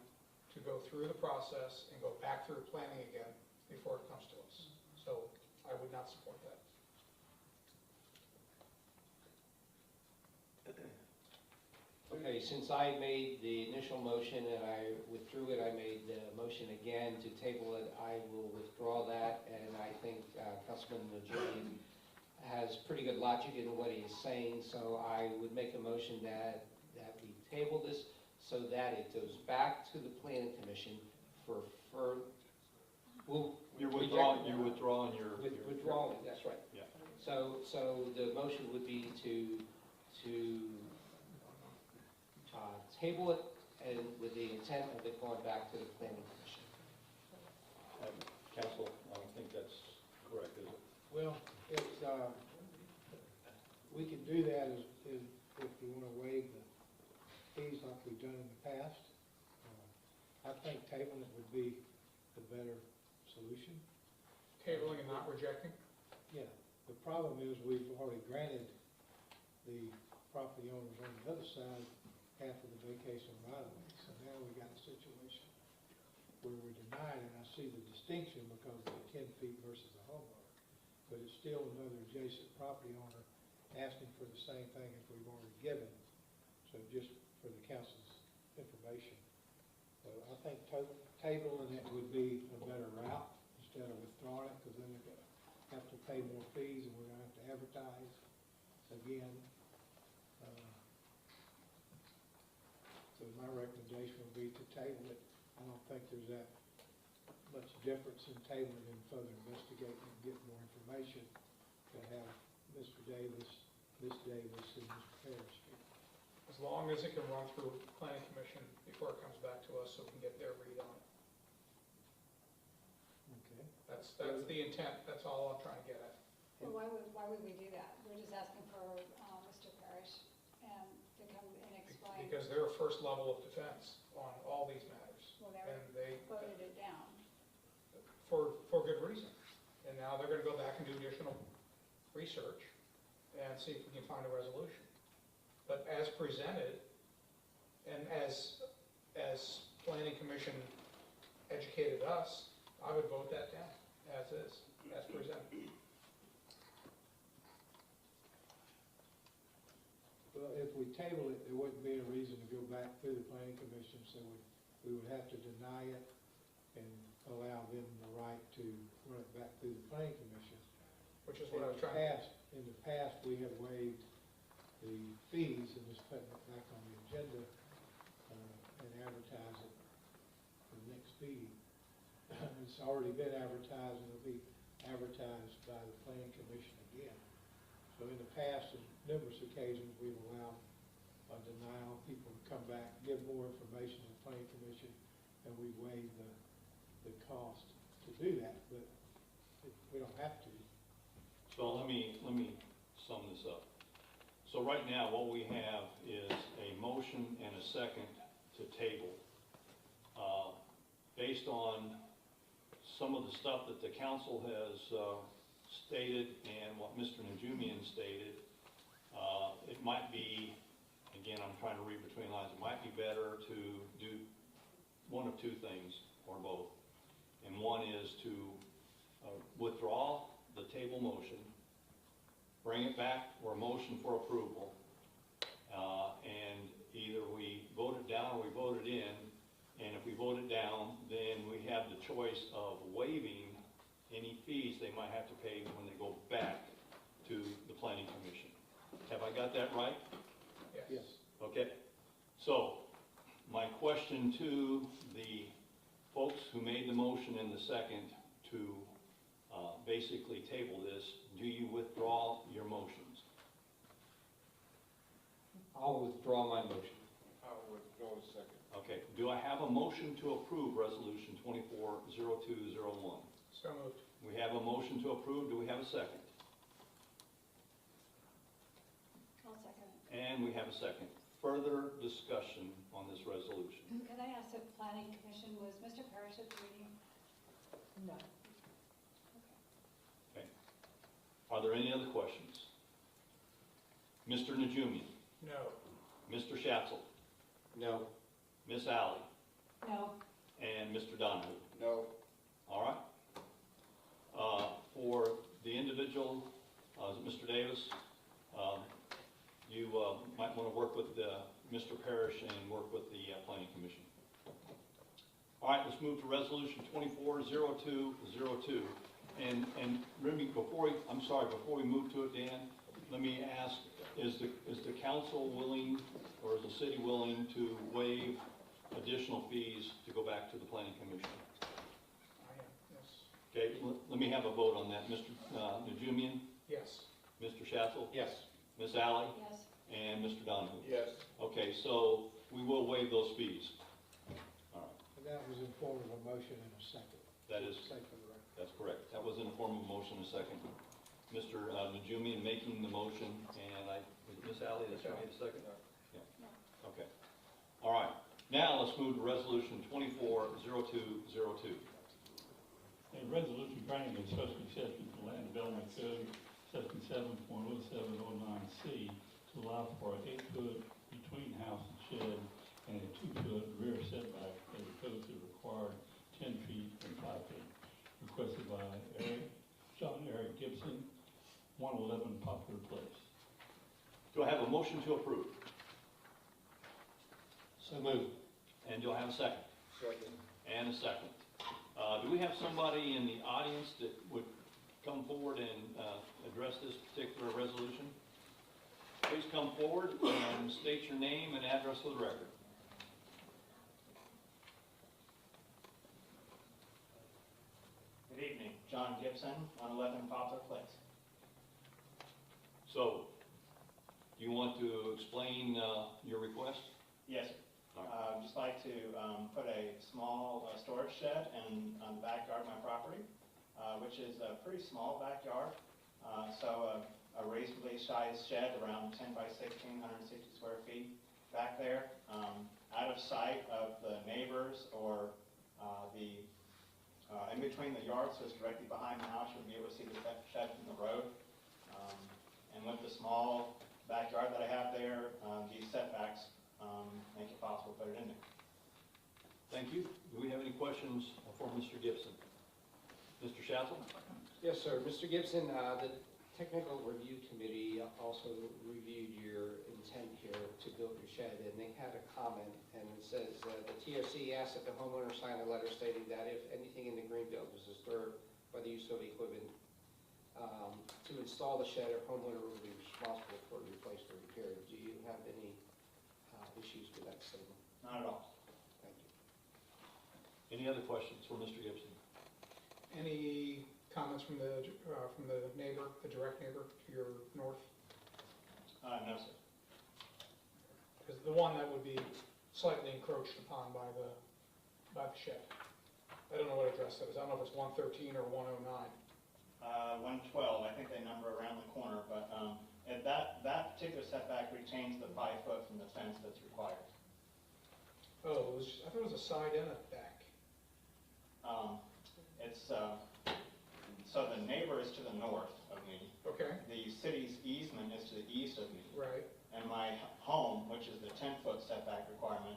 Speaker 6: to go through the process and go back through planning again before it comes to us. So I would not support that.
Speaker 16: Okay, since I made the initial motion and I withdrew it, I made the motion again to table it. I will withdraw that, and I think Councilman Najarian has pretty good logic in what he is saying, so I would make a motion that we table this so that it goes back to the planning commission for
Speaker 1: You're withdrawing your...
Speaker 16: Withdrawing, that's right.
Speaker 1: Yeah.
Speaker 16: So the motion would be to table it, and with the intent of it going back to the planning commission.
Speaker 1: Council, I don't think that's correct, is it?
Speaker 15: Well, it's, we can do that if you want to waive the fees like we've done in the past. I think tabling it would be the better solution.
Speaker 6: Tabling and not rejecting?
Speaker 15: Yeah, the problem is we've already granted the property owners on the other side half of the vacation right of way. So now we got a situation where we're denied, and I see the distinction because of the 10 feet versus the homeowner. But it's still another adjacent property owner asking for the same thing as we've already given. So just for the council's information. So I think tabling it would be a better route instead of withdrawing it, because then they're going to have to pay more fees and we're going to have to advertise again. So my recommendation would be to table it. I don't think there's that much difference in tabling and further investigating and get more information to have Mr. Davis, Ms. Davis, and Mr. Parrish here.
Speaker 6: As long as it can run through planning commission before it comes back to us, so we can get their read on it.
Speaker 15: Okay.
Speaker 6: That's the intent, that's all I'm trying to get at.
Speaker 7: Well, why would we do that? We're just asking for Mr. Parrish and to come and explain.
Speaker 6: Because they're a first level of defense on all these matters.
Speaker 7: Well,
Speaker 6: And they,
Speaker 7: voted it down.
Speaker 6: for good reason. And now they're gonna go back and do additional research and see if we can find a resolution. But as presented, and as Planning Commission educated us, I would vote that down, as is, as presented.
Speaker 15: Well, if we table it, there wouldn't be a reason to go back through the planning commission, so we would have to deny it and allow them the right to run it back through the planning commission.
Speaker 6: Which is what I was trying to.
Speaker 15: In the past, we have waived the fees and just putting it back on the agenda, and advertise it for the next meeting. It's already been advertised, and it'll be advertised by the planning commission again. So in the past, on numerous occasions, we've allowed a denial, people to come back, give more information to the planning commission, and we waive the cost to do that, but we don't have to.
Speaker 1: So let me sum this up. So right now, what we have is a motion and a second to table. Based on some of the stuff that the council has stated and what Mr. Najumian stated, it might be, again, I'm trying to read between lines, it might be better to do one of two things, or both. And one is to withdraw the table motion, bring it back for a motion for approval, and either we vote it down or we vote it in. And if we vote it down, then we have the choice of waiving any fees they might have to pay when they go back to the planning commission. Have I got that right?
Speaker 15: Yes.
Speaker 1: Okay. So my question to the folks who made the motion and the second to basically table this, do you withdraw your motions?
Speaker 16: I'll withdraw my motion.
Speaker 8: I would go second.
Speaker 1: Okay, do I have a motion to approve Resolution 240201?
Speaker 6: So moved.
Speaker 1: We have a motion to approve, do we have a second?
Speaker 7: I'll second it.
Speaker 1: And we have a second. Further discussion on this resolution?
Speaker 7: Can I ask if planning commission, was Mr. Parrish at the meeting?
Speaker 11: No.
Speaker 1: Okay. Are there any other questions? Mr. Najumian?
Speaker 6: No.
Speaker 1: Mr. Schatzel?
Speaker 16: No.
Speaker 1: Miss Alley?
Speaker 7: No.
Speaker 1: And Mr. Donahue?
Speaker 8: No.
Speaker 1: All right. For the individual, Mr. Davis, you might want to work with Mr. Parrish and work with the Planning Commission. All right, let's move to Resolution 240202. And Remy, before we move to it, Dan, let me ask, is the council willing, or is the city willing to waive additional fees to go back to the Planning Commission?
Speaker 6: I am, yes.
Speaker 1: Okay, let me have a vote on that. Mr. Najumian?
Speaker 6: Yes.
Speaker 1: Mr. Schatzel?
Speaker 16: Yes.
Speaker 1: Ms. Alley?
Speaker 7: Yes.
Speaker 1: And Mr. Donahue?
Speaker 8: Yes.
Speaker 1: Okay, so we will waive those fees. All right,
Speaker 15: And that was in form of a motion and a second.
Speaker 1: that is,
Speaker 15: Say for the record.
Speaker 1: that's correct. That was in the form of a motion and a second. Mr. Najumian making the motion, and Ms. Alley, that's right, the second? Yeah, okay. All right, now let's move to Resolution 240202.
Speaker 3: A resolution granting a special exception to Land Development Code, Section 7.0709C, to allow for an 8-foot between house and shed and a 2-foot rear setback as opposed to the required 10 feet and 5 feet. Requested by John Eric Gibson, 111 Poplar Place.
Speaker 1: Do I have a motion to approve?
Speaker 16: So moved.
Speaker 1: And do I have a second?
Speaker 8: Second.
Speaker 1: And a second. Do we have somebody in the audience that would come forward and address this particular resolution? Please come forward and state your name and address for the record.
Speaker 17: Good evening, John Gibson, 111 Poplar Place.
Speaker 1: So, you want to explain your request?
Speaker 17: Yes, sir. I'd just like to put a small storage shed on the backyard of my property, which is a pretty small backyard. So a reasonably sized shed around 10 by 16, 160 square feet back there, out of sight of the neighbors or the in between the yards, so it's directly behind the house, you'll be able to see the shed from the road. And with the small backyard that I have there, these setbacks make it possible to put it in there.
Speaker 1: Thank you. Do we have any questions for Mr. Gibson? Mr. Schatzel?
Speaker 16: Yes, sir. Mr. Gibson, the Technical Review Committee also reviewed your intent here to build your shed, and they had a comment, and it says, the TRC asked that the homeowner sign a letter stating that if anything in the greenbelt was disturbed by the use of equipment, to install the shed, a homeowner will be responsible for replacement or repair. Do you have any issues with that statement?
Speaker 17: Not at all.
Speaker 16: Thank you.
Speaker 1: Any other questions for Mr. Gibson?
Speaker 6: Any comments from the neighbor, the direct neighbor to your north?
Speaker 17: No, sir.
Speaker 6: Because the one that would be slightly encroached upon by the shed. I don't know what address that is. I don't know if it's 113 or 109.
Speaker 17: 112, I think they number around the corner, but and that particular setback retains the 5 foot from the fence that's required.
Speaker 6: Oh, I thought it was a side and a back.
Speaker 17: So the neighbor is to the north of me.
Speaker 6: Okay.
Speaker 17: The city's easement is to the east of me.
Speaker 6: Right.
Speaker 17: And my home, which is the 10-foot setback requirement,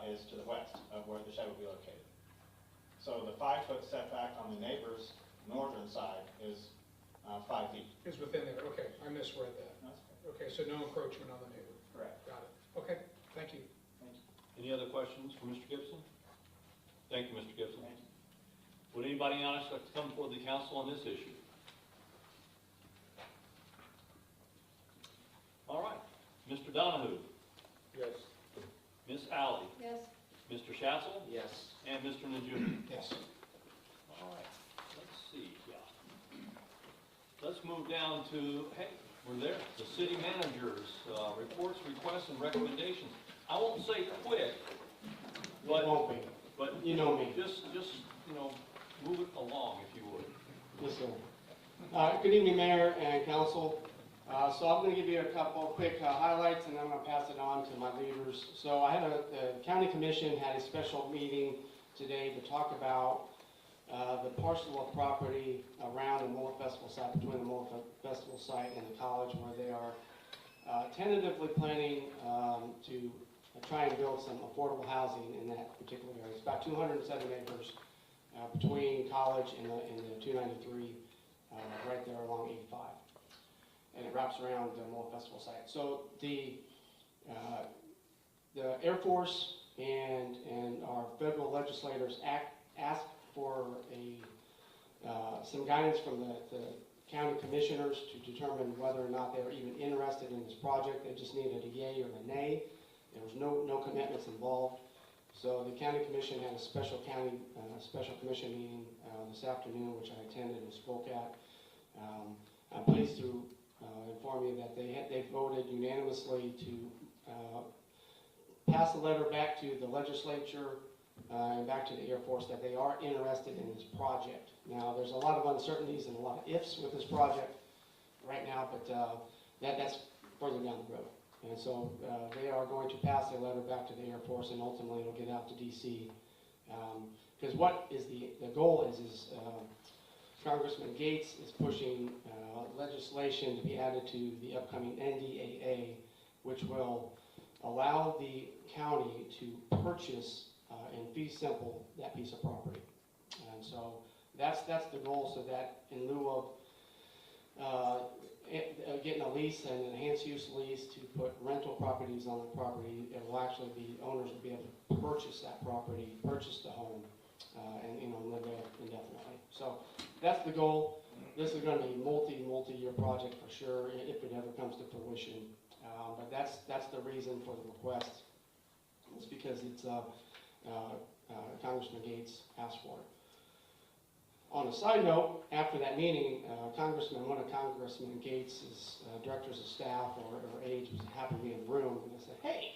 Speaker 17: is to the west of where the shed will be located. So the 5-foot setback on the neighbor's northern side is 5 feet.
Speaker 6: Is within there. Okay, I misread that.
Speaker 17: That's okay.
Speaker 6: Okay, so no encroachment on the neighbor.
Speaker 17: Correct.
Speaker 6: Got it. Okay, thank you.
Speaker 17: Thank you.
Speaker 1: Any other questions for Mr. Gibson? Thank you, Mr. Gibson.
Speaker 17: Thank you.
Speaker 1: Would anybody else like to come before the council on this issue? All right. Mr. Donahue?
Speaker 16: Yes.
Speaker 1: Ms. Alley?
Speaker 7: Yes.
Speaker 1: Mr. Schatzel?
Speaker 16: Yes.
Speaker 1: And Mr. Najumi?
Speaker 6: Yes.
Speaker 1: All right, let's see, yeah. Let's move down to, hey, we're there, the city managers, reports, requests, and recommendations. I won't say quick,
Speaker 10: It won't be.
Speaker 1: but
Speaker 10: You know me.
Speaker 1: just, you know, move it along if you would.
Speaker 10: Yes, sir. Good evening, Mayor and Council. So I'm going to give you a couple quick highlights, and I'm going to pass it on to my leaders. So I had the County Commission had a special meeting today to talk about the parcel of property around the Mullet Festival site, between the Mullet Festival site and the college, where they are tentatively planning to try and build some affordable housing in that particular area. It's about 207 acres between college and the 293, right there along 85. And it wraps around the Mullet Festival site. So the Air Force and our federal legislators asked for some guidance from the county commissioners to determine whether or not they were even interested in this project. They just needed a yay or a nay. There was no commitments involved. So the county commission had a special commission meeting this afternoon, which I attended and spoke at. I'm pleased to inform you that they voted unanimously to pass a letter back to the legislature and back to the Air Force that they are interested in this project. Now, there's a lot of uncertainties and a lot of ifs with this project right now, but that's further down the road. And so they are going to pass a letter back to the Air Force, and ultimately it'll get out to DC. Because what is the goal is Congressman Gates is pushing legislation to be added to the upcoming NDAA, which will allow the county to purchase in fee simple that piece of property. And so that's the goal, so that in lieu of getting a lease, an enhanced use lease to put rental properties on the property, it will actually be, owners will be able to purchase that property, purchase the home, and live there indefinitely. So that's the goal. This is going to be a multi-year project for sure, if it ever comes to fruition. But that's the reason for the request. It's because it's Congressman Gates asked for it. On a side note, after that meeting, one of Congressman Gates' directors of staff or aides happened to be in the room, and they said, "Hey,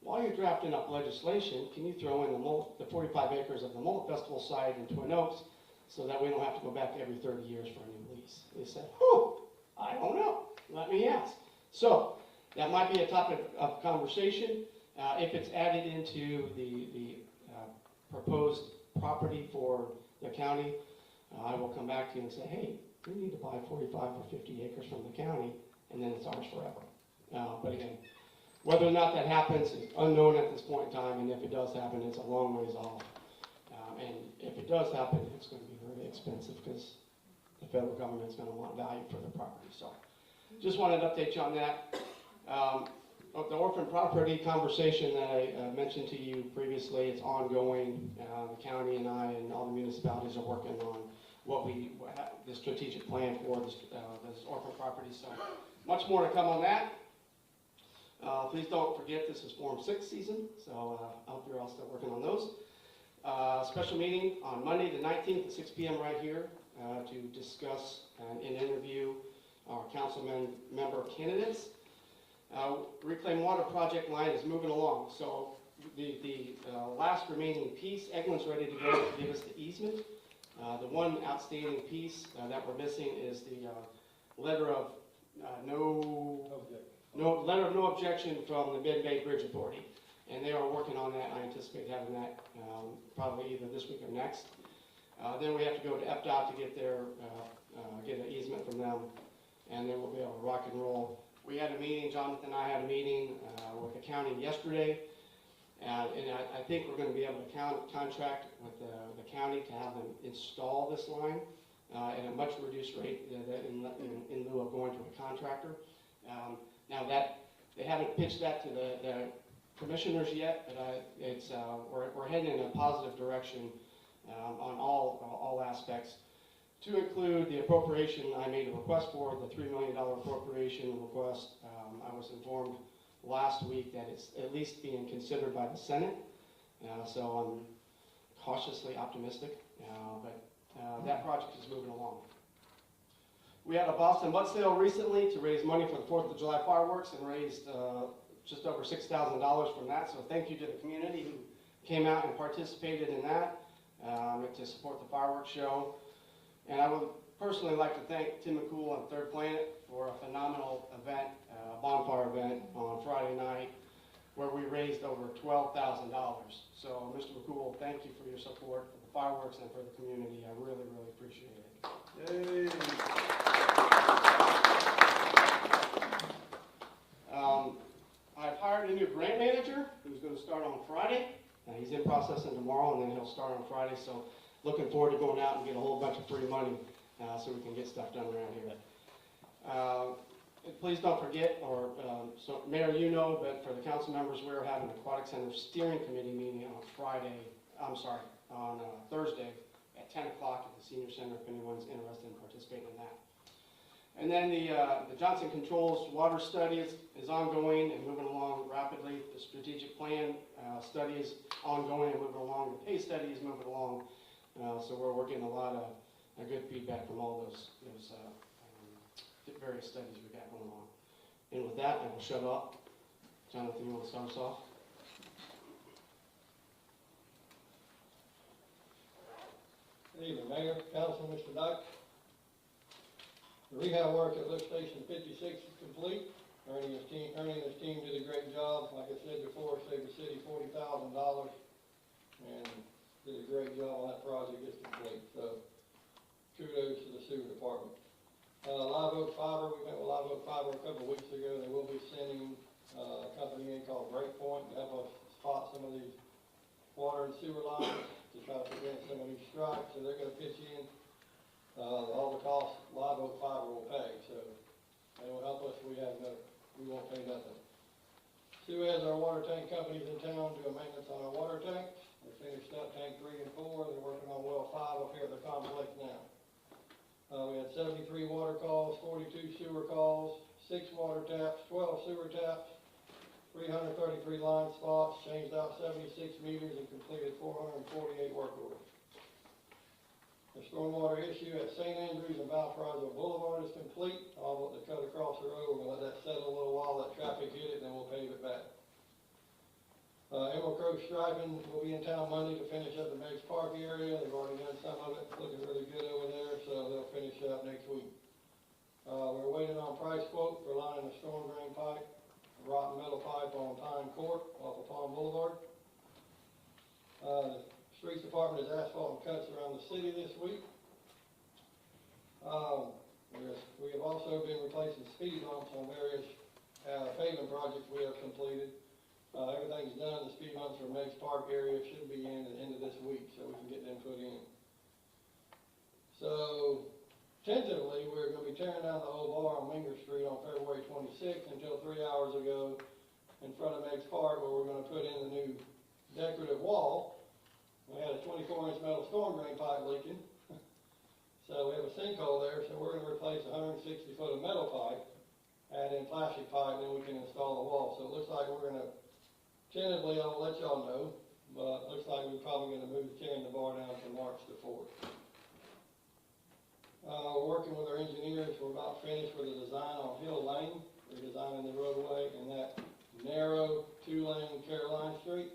Speaker 10: while you're drafting up legislation, can you throw in the 45 acres of the Mullet Festival site in Twin Oaks so that we don't have to go back every 30 years for a new lease?" They said, "Whew, I don't know. Let me ask." So that might be a topic of conversation. If it's added into the proposed property for the county, I will come back to you and say, hey, we need to buy 45 or 50 acres from the county, and then it's ours forever. But again, whether or not that happens is unknown at this point in time, and if it does happen, it's a long ways off. And if it does happen, it's going to be very expensive because the federal government's going to want value for their property. So just wanted to update you on that. The orphan property conversation that I mentioned to you previously, it's ongoing. The county and I and all the municipalities are working on the strategic plan for this orphan property. So much more to come on that. Please don't forget this is Form 6 season, so I hope you're all still working on those. Special meeting on Monday the 19th at 6 p.m. right here to discuss and interview our council member candidates. Reclaim Water Project line is moving along. So the last remaining piece, Eglin's ready to go to give us the easement. The one outstanding piece that we're missing is the letter of no objection from the Mid-Bay Bridge Authority. And they are working on that. I anticipate having that probably either this week or next. Then we have to go to FDOT to get an easement from them, and then we'll be able to rock and roll. We had a meeting, Jonathan and I had a meeting with the county yesterday, and I think we're going to be able to contract with the county to have them install this line at a much reduced rate in lieu of going to a contractor. Now that they haven't pitched that to the commissioners yet, but we're heading in a positive direction on all aspects. To include the appropriation I made a request for, the $3 million appropriation request. I was informed last week that it's at least being considered by the Senate, so I'm cautiously optimistic, but that project is moving along. We had a Boston Mud Sale recently to raise money for the 4th of July fireworks and raised just over $6,000 from that, so thank you to the community who came out and participated in that to support the fireworks show. And I would personally like to thank Tim McCool and Third Planet for a phenomenal event, bonfire event on Friday night, where we raised over $12,000. So, Mr. McCool, thank you for your support for the fireworks and for the community. I really, really appreciate it. Yay. I've hired a new grant manager who's going to start on Friday. He's in processing tomorrow, and then he'll start on Friday. So, looking forward to going out and get a whole bunch of free money so we can get stuff done around here. Please don't forget, so Mayor, you know, but for the council members, we're having an Aquatic Center Steering Committee meeting on Thursday at 10 o'clock at the Senior Center if anyone's interested in participating in that. And then the Johnson Controls water study is ongoing and moving along rapidly. The strategic plan study is ongoing and moving along. The pay study is moving along. So we're getting a lot of good feedback from all those various studies we got going on. And with that, I will shut up. Jonathan, you want to start us off?
Speaker 15: Good evening, Mayor, Council, Mr. Dyke. The rehab work at lift station 56 is complete. Ernie and his team did a great job. Like I said before, saved the city $40,000 and did a great job on that project. It's complete. So kudos to the sewer department. Live Oak Fiber, we met with Live Oak Fiber a couple of weeks ago. They will be sending a company in called Breakpoint to help us spot some of these water and sewer lines to try to prevent some of these strikes. So they're going to pitch in all the costs Live Oak Fiber will pay. So they will help us. We won't pay nothing. Suez, our water tank companies in town, doing maintenance on our water tanks. They finished up tank 3 and 4. They're working on well 5 up here at the complex now. We had 73 water calls, 42 sewer calls, 6 water taps, 12 sewer taps, 333 line spots, changed out 76 meters, and completed 448 work orders. The stormwater issue at St. Andrews and Valparaiso Boulevard is complete. All but the cut across the road, we're going to let that settle a little while, let traffic hit it, and then we'll pave it back. Emerald Grove Striping will be in town Monday to finish up the Meggs Park area. They've already done some of it. It's looking really good over there, so they'll finish up next week. We're waiting on price quote for lining the storm drain pipe, the rotten metal pipe on Pine Court off of Palm Boulevard. The
Speaker 18: Streets Department is asphalting cuts around the city this week. We have also been replacing speed bumps on various paving projects we have completed. Everything's done, the speed bumps for Meigs Park area should be in at the end of this week, so we can get them put in. So, tentatively, we're gonna be tearing down the old bar on Minger Street on February 26th until 3 hours ago in front of Meigs Park, where we're gonna put in the new decorative wall. We had a 24-inch metal storm drain pipe leaking. So we have a sinkhole there, so we're gonna replace 160 foot of metal pipe, add in plastic pipe, and then we can install the wall. So it looks like we're gonna, tentatively, I'll let y'all know, but it looks like we're probably gonna move tearing the bar down to March the 4th. We're working with our engineers, we're about finished with the design on Hill Lane. We're designing the roadway in that narrow 2-lane Caroline Street.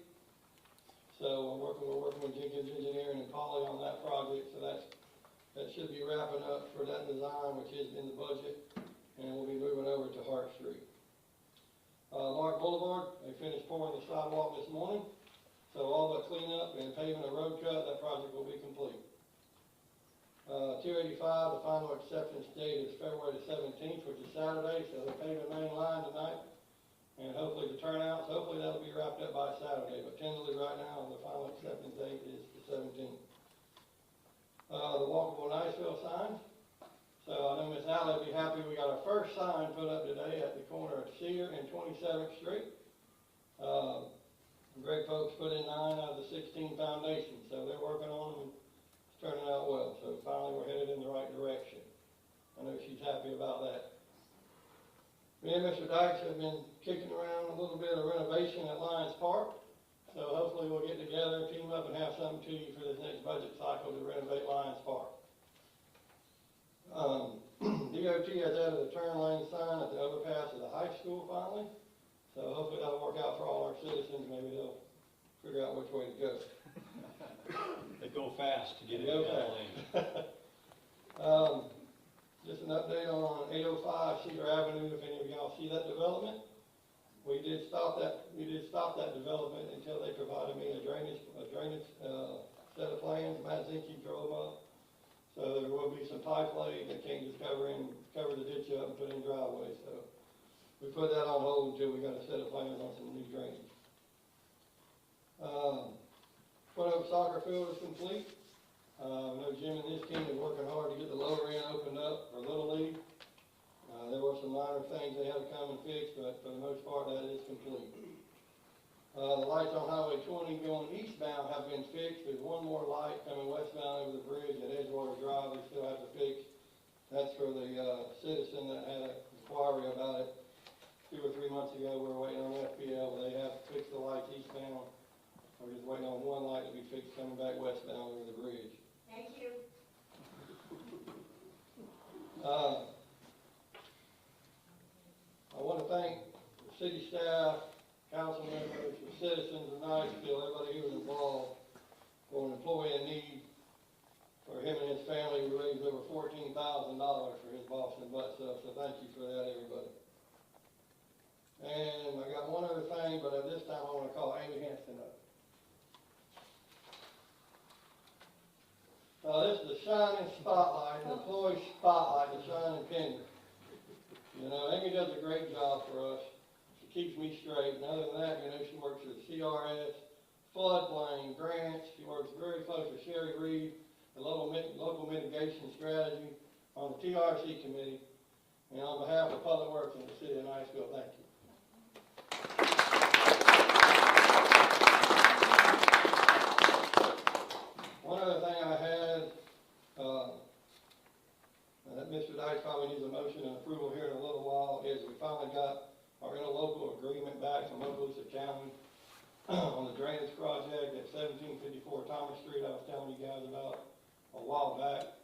Speaker 18: So we're working with Jenkins Engineering and Polly on that project, so that should be wrapping up for that design, which is in the budget, and we'll be moving over to Hart Street. Lark Boulevard, they finished pouring the sidewalk this morning, so all but cleanup and paving a road cut, that project will be complete. 285, the final acceptance date is February the 17th, which is Saturday, so they're paving main line tonight, and hopefully the turnouts, hopefully that'll be wrapped up by Saturday, but tentatively right now, the final acceptance date is the 17th. The walkable Niceville sign. So I know Miss Allie will be happy. We got our first sign put up today at the corner of Cedar and 27th Street. Great folks put in 9 out of the 16 foundations, so they're working on them and it's turning out well. So finally we're headed in the right direction. I know she's happy about that. Me and Mr. Dykes have been kicking around a little bit of renovation at Lions Park. So hopefully we'll get together, team up, and have something to you for this next budget cycle to renovate Lions Park. DOT has added a turn lane sign at the overpass of the high school finally. So hopefully that'll work out for all our citizens. Maybe they'll figure out which way to go.
Speaker 1: They go fast to get into that lane.
Speaker 18: Just an update on 805 Cedar Avenue, if any of y'all see that development. We did stop that development until they provided me a drainage set of plans. Matt Zinke drove them up. So there will be some pipe lay that can't just cover the ditch up and put in driveways. So we put that on hold until we got a set of plans on some new drainage. Twin Oaks soccer field is complete. I know Jim and his team are working hard to get the lower end opened up for Little League. There were some minor things they had to come and fix, but for the most part, that is complete. The lights on Highway 20 going eastbound have been fixed. There's one more light coming westbound over the bridge at Edgewater Drive we still have to fix. That's for the citizen that had an inquiry about it 2 or 3 months ago. We were waiting on FPL, but they have fixed the lights eastbound. We're just waiting on one light to be fixed coming back westbound over the bridge.
Speaker 7: Thank you.
Speaker 18: I want to thank the city staff, council members, the citizens of Niceville, everybody who was involved for an employee in need. For him and his family, we raised over $14,000 for his Boston butt stuff, so thank you for that, everybody. And I got one other thing, but at this time I want to call Amy Hanston up. This is the shining spotlight, the employee spotlight, the shining penny. You know, Amy does a great job for us. She keeps me straight. And other than that, you know, she works with CRS, floodplain, grants. She works very close with Sherry Reed, the local mitigation strategy on the TRC committee. And on behalf of Public Works in the city of Niceville, thank you. One other thing I had, that Mr. Dykes probably needs a motion and approval here in a little while, is we finally got our interlocal agreement back from Okaloosa County on the drainage project at 1754 Thomas Street I was telling you guys about a while back.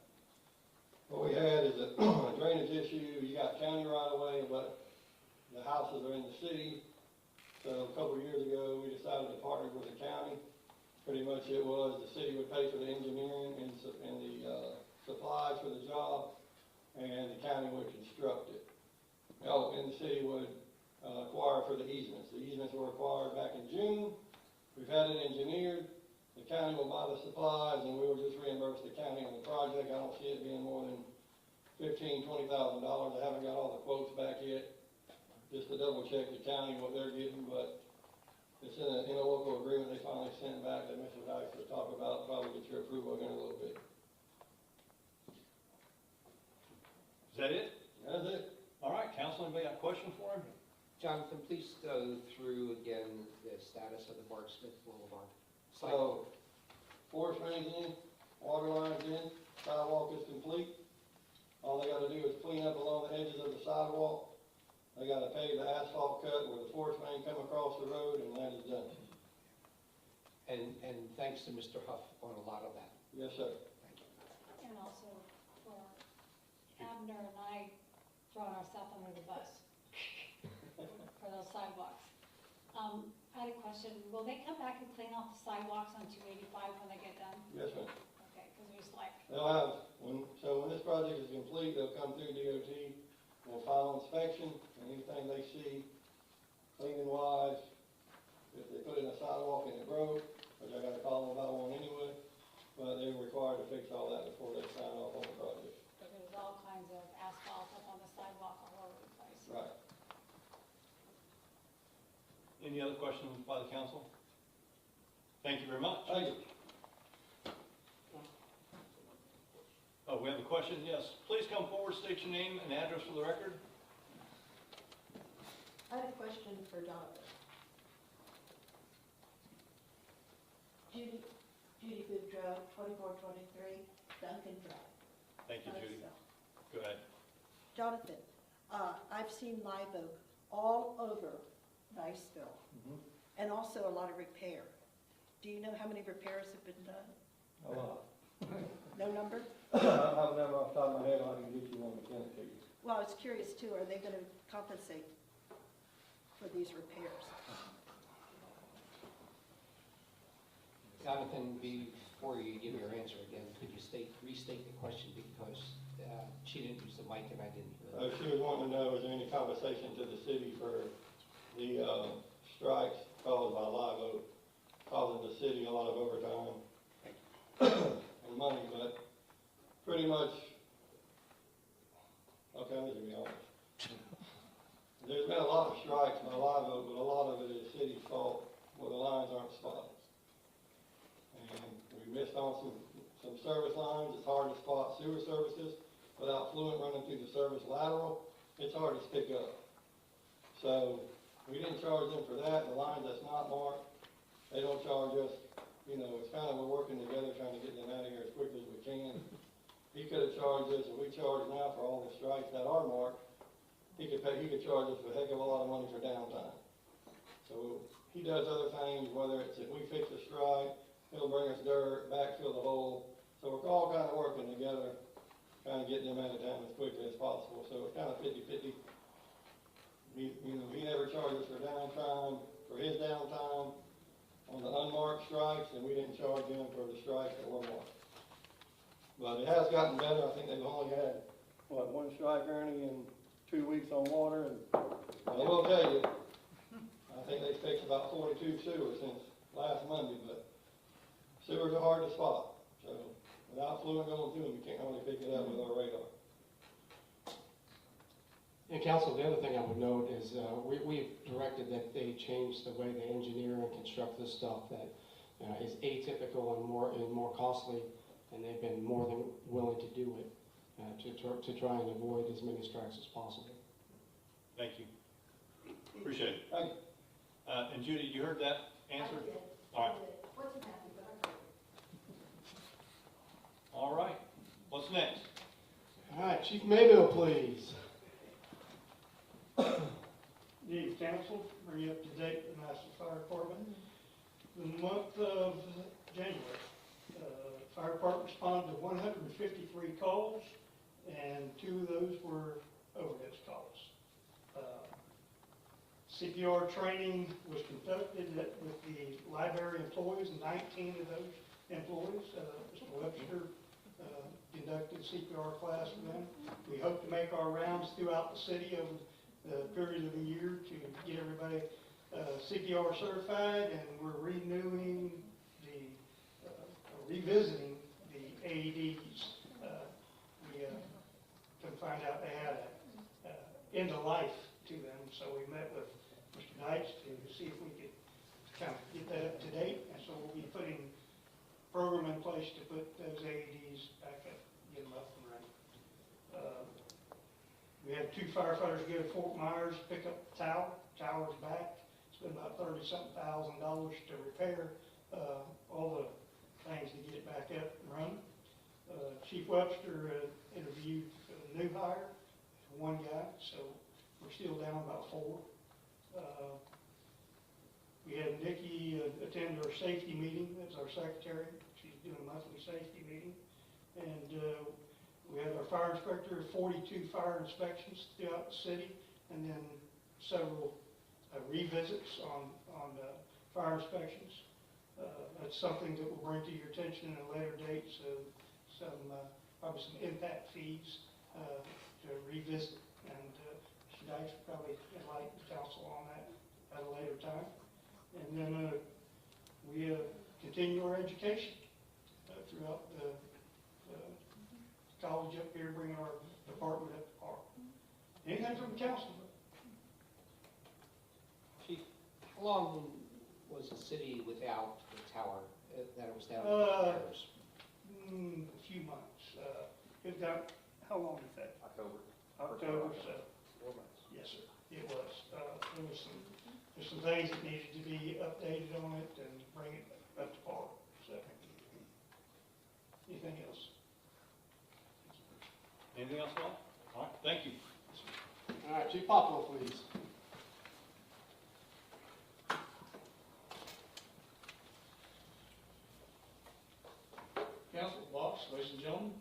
Speaker 18: What we had is a drainage issue. You got county right away, but the houses are in the city. So a couple of years ago, we decided to partner with the county. Pretty much it was the city would pay for the engineering and the supplies for the job, and the county would construct it. Oh, and the city would acquire for the easements. The easements were acquired back in June. We've had it engineered. the county will buy the supplies and we will just reimburse the county on the project. I don't see it being more than $15,000, $20,000. I haven't got all the quotes back yet, just to double check the county what they're getting, but it's in a local agreement they finally sent back that Mr. Dice will talk about, probably get your approval here in a little bit.
Speaker 1: Is that it?
Speaker 18: That's it.
Speaker 1: All right, council, anybody got a question for him?
Speaker 16: Jonathan, please go through again the status of the Mark Smith Boulevard.
Speaker 18: So, forest main's in, water line's in, sidewalk is complete. All they gotta do is clean up along the edges of the sidewalk. They gotta pave the asphalt cut where the forest main come across the road, and that is done.
Speaker 16: And thanks to Mr. Huff on a lot of that.
Speaker 18: Yes, sir.
Speaker 16: Thank you.
Speaker 7: And also for Abner and I throwing ourselves under the bus for those sidewalks. I had a question, will they come back and clean off the sidewalks on 285 when they get done?
Speaker 18: Yes, ma'am.
Speaker 7: Okay, because there's like,
Speaker 18: They'll have, when this project is complete, they'll come through DOT, and final inspection, and anything they see cleaning wise, if they put in a sidewalk and it broke, which I gotta call them about one anyway, but they're required to fix all that before they sign off on the project.
Speaker 7: but there's all kinds of asphalt up on the sidewalk all over the place.
Speaker 18: Right.
Speaker 1: Any other questions by the council? Thank you very much.
Speaker 18: Thank you.
Speaker 1: Oh, we have a question? Yes. Please come forward, state your name and address for the record.
Speaker 11: I had a question for Jonathan. Judy Boudreaux, 2423 Duncan Drive.
Speaker 1: Thank you, Judy. Go ahead.
Speaker 19: Jonathan, I've seen live oak all over Niceville, and also a lot of repair. Do you know how many repairs have been done?
Speaker 18: A lot.
Speaker 19: No number?
Speaker 18: I don't have a number off the top of my head, I can get you one to send it to you.
Speaker 19: Well, I was curious too, are they going to compensate for these repairs?
Speaker 16: Jonathan, before you give your answer again, could you restate the question because she didn't use the mic and I didn't hear it.
Speaker 18: She was wanting to know, is there any compensation to the city for the strikes caused by live oak, causing the city a lot of overtime and money, but pretty much, okay, I'm just gonna be honest. There's been a lot of strikes by live oak, but a lot of it is city's fault where the lines aren't spotted. And we missed on some service lines. It's hard to spot sewer services without fluent running through the service lateral. It's hard to stick up. So we didn't charge them for that. The lines that's not marked, they don't charge us. You know, it's kind of, we're working together trying to get them out of here as quickly as we can. He could have charged us, if we charge now for all the strikes that are marked, he could charge us a heck of a lot of money for downtime. So he does other things, whether it's if we fix a strike, he'll bring us dirt, backfill the hole. So we're all kind of working together, trying to get them out of town as quickly as possible. So it's kind of 50-50. He never charges for downtime, for his downtime on the unmarked strikes, and we didn't charge him for the strikes that were marked. But it has gotten better. I think they've only had, one strike, Ernie, in 2 weeks on water, and I will tell you, I think they fixed about 42 sewers since last Monday, but sewers are hard to spot. So without fluent going through them, you can't really pick it up with our radar.
Speaker 10: And council, the other thing I would note is we've directed that they change the way they engineer and construct this stuff that is atypical and more costly, and they've been more than willing to do it to try and avoid as many strikes as possible.
Speaker 1: Thank you. Appreciate it.
Speaker 18: Thank you.
Speaker 1: And Judy, you heard that answer?
Speaker 11: I did.
Speaker 1: All right.
Speaker 11: Wasn't happy, but I heard it.
Speaker 1: All right. What's next?
Speaker 10: All right, Chief Mayville, please.
Speaker 20: Need council, bring you up to date with the National Fire Department. The month of January, fire department responded to 153 calls, and 2 of those were overdose calls. CPR training was conducted with the library employees, 19 of those employees. Mr. Webster conducted a CPR class for them. We hope to make our rounds throughout the city over the period of the year to get everybody CPR certified, and we're renewing the revisiting the AEDs. We couldn't find out they had a end of life to them, so we met with Mr. Deitch to see if we could kind of get that up to date, and so we'll be putting a program in place to put those AEDs back up, get them up and running. We had 2 firefighters go to Fort Myers, pick up the tower. Tower's back. It's been about $30-something thousand to repair all the things to get it back up and running. Chief Webster interviewed for the new hire, 1 guy, so we're still down about 4. We had Nikki attend our safety meeting as our secretary. She's doing a monthly safety meeting. And we had our fire inspector, 42 fire inspections throughout the city, and then several revisits on fire inspections. That's something that we'll bring to your attention at a later date, so probably some impact fees to revisit. And Mr. Deitch will probably enlighten the council on that at a later time. And then we continue our education throughout the college up here, bringing our department up to par. Anything from the council?
Speaker 16: Chief, how long was the city without the tower, that it was down?
Speaker 20: A few months. It got, how long is that?
Speaker 16: October.
Speaker 20: October, so.
Speaker 16: 4 months.
Speaker 20: Yes, sir, it was. There's some things that needed to be updated on it and bring it up to par, so. Anything else?
Speaker 1: Anything else, Paul? All right, thank you.
Speaker 10: All right, Chief Poplar, please.
Speaker 12: Council, boss, ladies and gentlemen.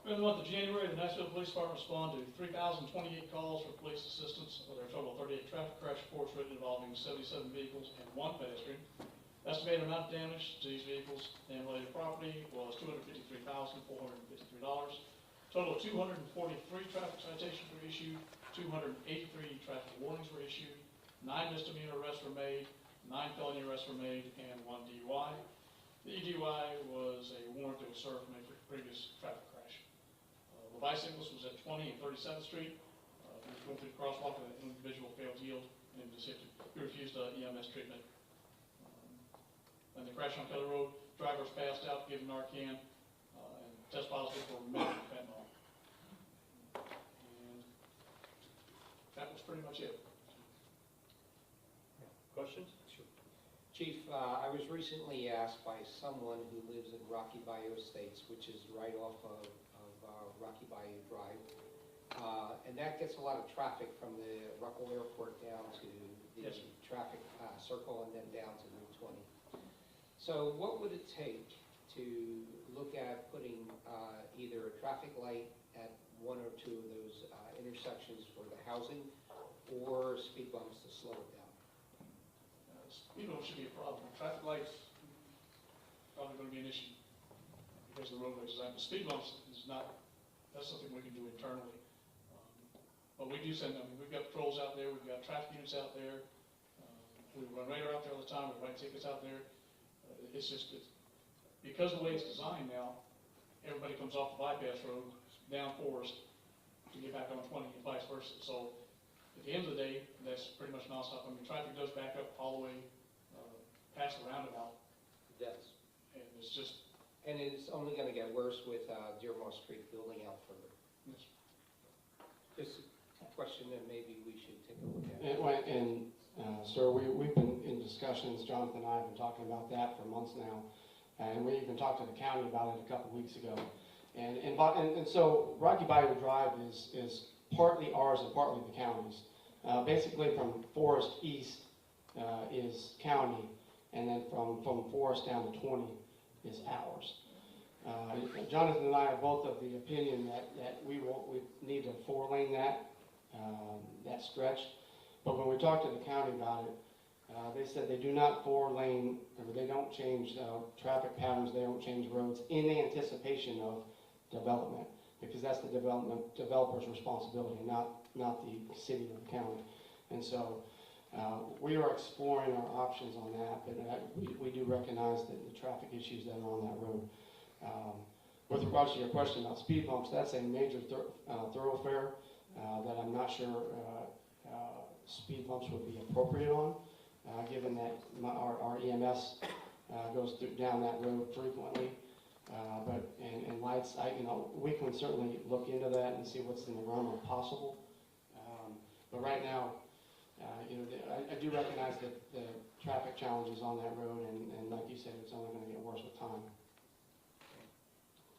Speaker 12: During the month of January, the Niceville Police Department responded to 3,028 calls for police assistance, with a total of 38 traffic crash reports written involving 77 vehicles and 1 pedestrian. Estimated amount of damage to these vehicles and related property was $253,453. Total of 243 traffic citations were issued, 283 traffic warnings were issued, 9 misdemeanor arrests were made, 9 felony arrests were made, and 1 DUI. The DUI was a warrant that was served from a previous traffic crash. The bicyclist was at 20 and 37th Street. He was going through the crosswalk and an individual failed to yield and he refused EMS treatment. And the crash on Keller Road, driver was passed out, given Narcan, and test positive for fentanyl. And that was pretty much it.
Speaker 1: Questions?
Speaker 16: Sure. Chief, I was recently asked by someone who lives in Rocky Bayou Estates, which is right off of Rocky Bayou Drive. And that gets a lot of traffic from the Ruckle Airport down to the traffic circle and then down to Route 20. So what would it take to look at putting either a traffic light at 1 or 2 of those intersections for the housing or speed bumps to slow it down?
Speaker 12: Speed bumps should be a problem. Traffic lights probably going to be an issue because of the roadway design. But speed bumps is not, that's something we can do internally. But we do send them, we've got patrols out there, we've got traffic units out there. We run radar out there all the time, we write tickets out there. It's just, because the way it's designed now, everybody comes off the bypass road, down Forest, to get back on 20 and vice versa. So at the end of the day, that's pretty much nonstop. I mean, traffic does back up all the way past the roundabout.
Speaker 16: It does.
Speaker 12: And it's just...
Speaker 16: And it's only going to get worse with Deer Moss Street building out further.
Speaker 12: Yes.
Speaker 10: Just
Speaker 16: a question that maybe we should take a look at.
Speaker 10: Sir, we've been in discussions, Jonathan and I have been talking about that for months now, and we even talked to the county about it a couple weeks ago. And so Rocky Bayou Drive is partly ours and partly the county's. Basically from Forest East is county, and then from Forest down to 20 is ours. Jonathan and I are both of the opinion that we need to 4-lane that stretch. But when we talked to the county about it, they said they do not 4-lane, or they don't change traffic patterns, they don't change roads in anticipation of development, because that's the developer's responsibility, not the city or the county. And so We are exploring our options on that, but we do recognize that the traffic issues that are on that road. With regards to your question about speed bumps, that's a major thoroughfare that I'm not sure speed bumps would be appropriate on, given that our EMS goes down that road frequently. And lights, we can certainly look into that and see what's in the realm of possible. But right now, I do recognize that the traffic challenges on that road, and like you said, it's only going to get worse with time.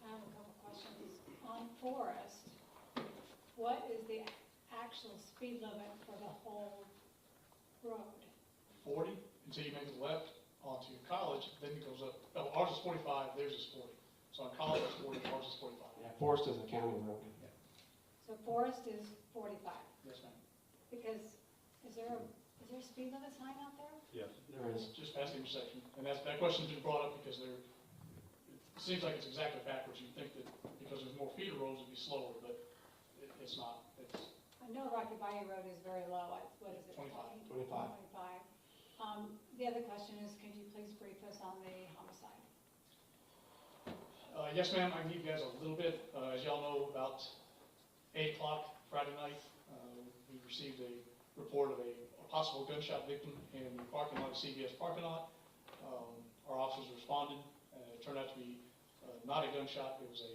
Speaker 7: I have a couple questions. On Forest, what is the actual speed limit for the whole road?
Speaker 12: 40 until you make the left onto College, then it goes up. Oh, ours is 45, theirs is 40. So on College it's 40, ours is 45.
Speaker 10: Yeah, Forest is a county road.
Speaker 7: So Forest is 45,
Speaker 12: Yes, ma'am.
Speaker 7: because is there a speed limit sign out there?
Speaker 3: Yes.
Speaker 10: There is.
Speaker 12: Just past the intersection. And that question's been brought up because it seems like it's exactly backwards. You'd think that because there's more feeder roads it'd be slower, but it's not.
Speaker 7: I know Rocky Bayou Road is very low. What is it?
Speaker 12: 25.
Speaker 10: 25.
Speaker 7: 25. The other question is, could you please brief us on the homicide?
Speaker 12: Yes, ma'am. I can give you guys a little bit. As y'all know, about 8 o'clock Friday night, we received a report of a possible gunshot victim in the parking lot of CVS parking lot. Our officers responded. It turned out to be not a gunshot. It was a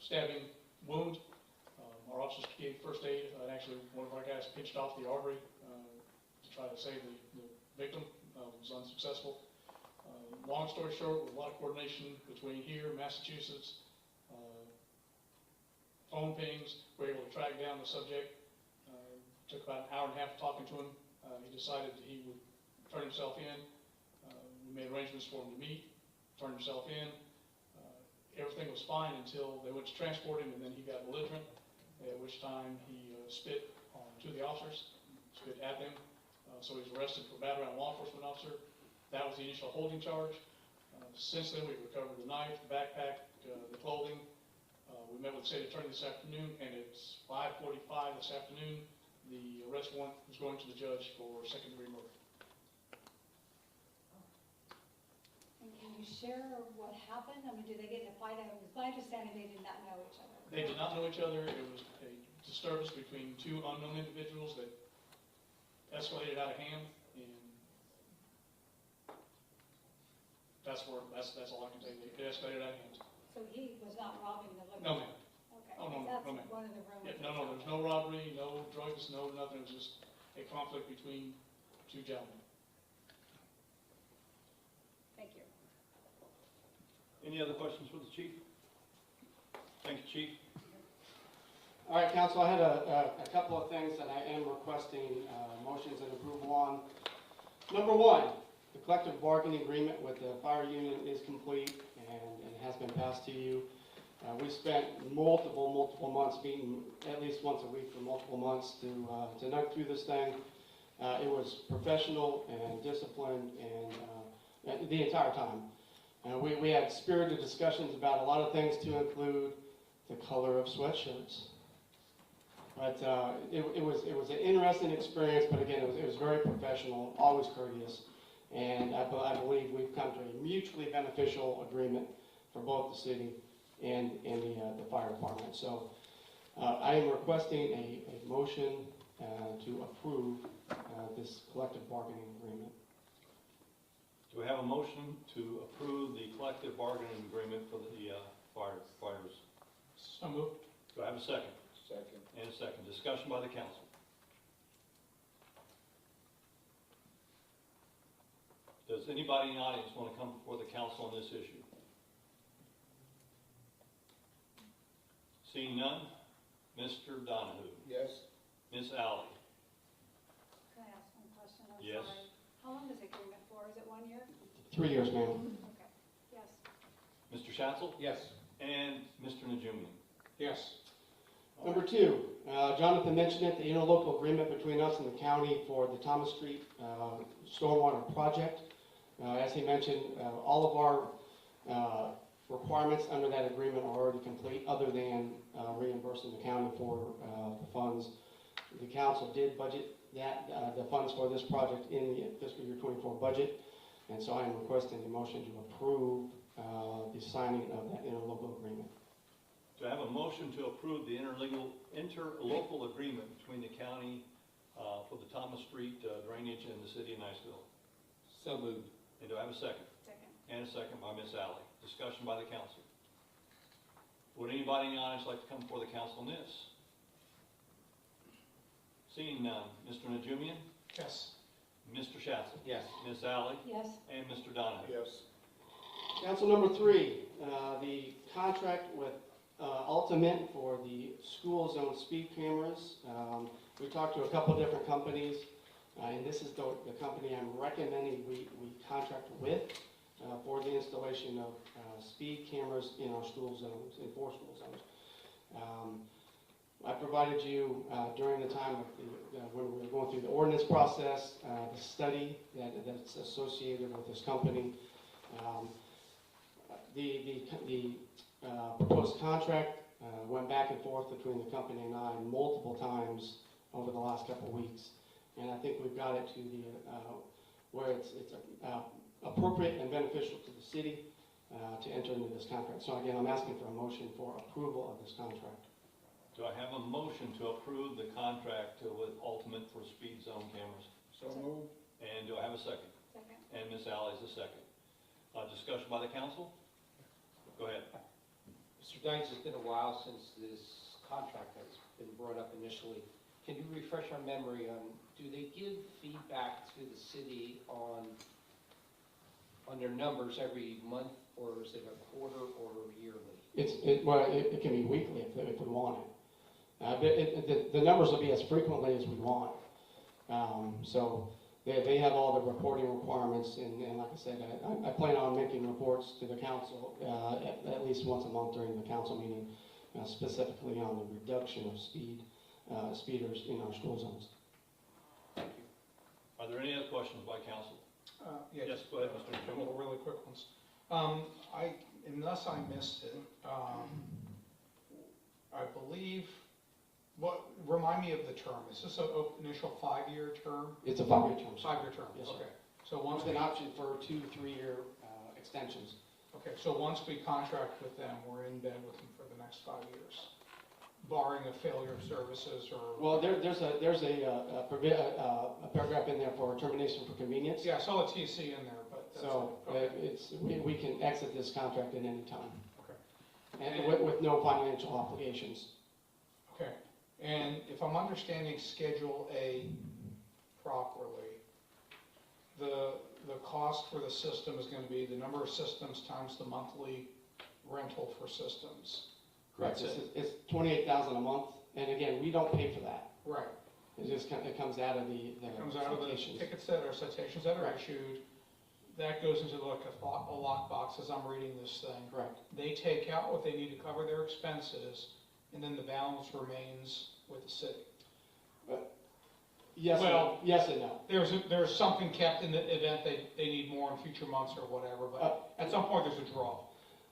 Speaker 12: stabbing wound. Our officers gave first aid, and actually one of our guys pinched off the artery to try to save the victim. Was unsuccessful. Long story short, with a lot of coordination between here, Massachusetts, phone pings, we were able to track down the subject. Took about an hour and a half talking to him. He decided that he would turn himself in. We made arrangements for him to meet, turn himself in. Everything was fine until they went to transport him, and then he got belligerent, at which time he spit on 2 of the officers, spit at them. So he was arrested for battery on a law enforcement officer. That was the initial holding charge. Since then, we've recovered the knife, the backpack, the clothing. We met with the state attorney this afternoon, and it's 5:45 this afternoon. The arrest warrant is going to the judge for second-degree murder.
Speaker 7: And can you share what happened? I mean, did they get in a fight? It was my understanding they did not know each other.
Speaker 12: They did not know each other. It was a disturbance between 2 unknown individuals that escalated out of hand, and that's all I can say. It escalated out of hand.
Speaker 7: So he was not robbing the liquor?
Speaker 12: No, ma'am.
Speaker 7: Okay.
Speaker 12: Oh, no,
Speaker 7: That's
Speaker 12: no, ma'am.
Speaker 7: one of the rumors.
Speaker 12: Yeah, no, there was no robbery, no drugs, no nothing. It was just a conflict between 2 gentlemen.
Speaker 7: Thank you.
Speaker 1: Any other questions for the chief? Thank you, chief.
Speaker 10: All right, council, I had a couple of things that I am requesting motions and approval on. Number 1, the collective bargaining agreement with the fire union is complete and has been passed to you. We spent multiple months meeting at least once a week for multiple months to nug through this thing. It was professional and disciplined and the entire time. We had spirited discussions about a lot of things, to include the color of sweatshirts. But it was an interesting experience, but again, it was very professional, always courteous. And I believe we've come to a mutually beneficial agreement for both the city and the fire department. So I am requesting a motion to approve this collective bargaining agreement.
Speaker 1: Do we have a motion to approve the collective bargaining agreement for the fires?
Speaker 12: So moved.
Speaker 1: Do I have a second?
Speaker 5: Second.
Speaker 1: And a second. Discussion by the council. Does anybody in the audience want to come before the council on this issue? Seeing none, Mr. Donahue.
Speaker 5: Yes.
Speaker 1: Ms. Alley.
Speaker 7: Can I ask one question? I'm
Speaker 1: Yes.
Speaker 7: sorry. How long is the agreement for? Is it 1 year?
Speaker 10: 3 years, ma'am.
Speaker 7: Okay. Yes.
Speaker 1: Mr. Schatzel?
Speaker 6: Yes.
Speaker 1: And Mr. Najumian.
Speaker 6: Yes.
Speaker 10: Number 2, Jonathan mentioned it, the interlocal agreement between us and the county for the Thomas Street stormwater project. As he mentioned, all of our requirements under that agreement are already complete, other than reimbursing the county for the funds The council did budget that, the funds for this project in the fiscal year '24 budget, and so I am requesting a motion to approve the signing of that interlocal agreement.
Speaker 1: Do I have a motion to approve the interlocal agreement between the county for the Thomas Street drainage and the city of Niceville?
Speaker 16: So moved.
Speaker 1: And do I have a second?
Speaker 7: Second.
Speaker 1: And a second by Ms. Alley. Discussion by the council. Would anybody in the audience like to come before the council on this? Seeing none. Mr. Najumian?
Speaker 6: Yes.
Speaker 1: Mr. Shatsky?
Speaker 16: Yes.
Speaker 1: Ms. Alley?
Speaker 7: Yes.
Speaker 1: And Mr. Donahue?
Speaker 5: Yes.
Speaker 10: Council number 3, the contract with Ultimate for the school zone speed cameras. We talked to a couple different companies, and this is the company I'm recommending we contract with for the installation of speed cameras in our school zones, in 4 school zones. I provided you during the time of when we were going through the ordinance process, the study that's associated with this company. The proposed contract went back and forth between the company and I multiple times over the last couple of weeks, and I think we've got it to the where it's appropriate and beneficial to the city to enter into this contract. So again, I'm asking for a motion for approval of this contract.
Speaker 1: Do I have a motion to approve the contract with Ultimate for speed zone cameras?
Speaker 5: So moved.
Speaker 1: And do I have a second?
Speaker 7: Second.
Speaker 1: And Ms. Alley's a second. Discussion by the council? Go ahead.
Speaker 16: Mr. Dykes, it's been a while since this contract has been brought up initially. Can you refresh our memory on, do they give feedback to the city on their numbers every month, or is it a quarter or yearly?
Speaker 10: It can be weekly if we want it. The numbers will be as frequently as we want. So they have all the reporting requirements, and like I said, I plan on making reports to the council at least once a month during the council meeting, specifically on the reduction of speeders in our school zones.
Speaker 1: Thank you. Are there any other questions by council?
Speaker 6: Yeah,
Speaker 1: Yes, go ahead, Mr.
Speaker 6: a
Speaker 1: Chairman.
Speaker 6: couple really quick ones. Unless I missed it, I believe, remind me of the term. Is this an initial 5-year term?
Speaker 10: It's a 5-year term.
Speaker 6: 5-year term,
Speaker 10: Yes, sir.
Speaker 6: okay. So once
Speaker 10: With
Speaker 6: we,
Speaker 10: an option for 2 3-year extensions.
Speaker 6: okay, so once we contract with them, we're in bed with them for the next 5 years, barring a failure of services or?
Speaker 10: Well, there's a paragraph in there for termination for convenience.
Speaker 6: Yeah, I saw a TC in there, but that's
Speaker 10: So
Speaker 6: it. Okay.
Speaker 10: we can exit this contract at any time.
Speaker 6: Okay.
Speaker 10: And with no financial obligations.
Speaker 6: Okay, and if I'm understanding Schedule A properly, the cost for the system is going to be the number of systems times the monthly rental for systems.
Speaker 10: Correct.
Speaker 6: That's it.
Speaker 10: It's $28,000 a month, and again, we don't pay for that.
Speaker 6: Right.
Speaker 10: It comes out of the
Speaker 6: It comes out of the
Speaker 10: citations.
Speaker 6: tickets that are citations that are
Speaker 10: Right.
Speaker 6: issued. That goes into like a lockbox as I'm reading this thing.
Speaker 10: Correct.
Speaker 6: They take out what they need to cover their expenses, and then the balance remains with the city.
Speaker 10: Yes,
Speaker 6: Well,
Speaker 10: yes and no.
Speaker 6: There's something kept in the event they need more in future months or whatever, but at some point there's a draw.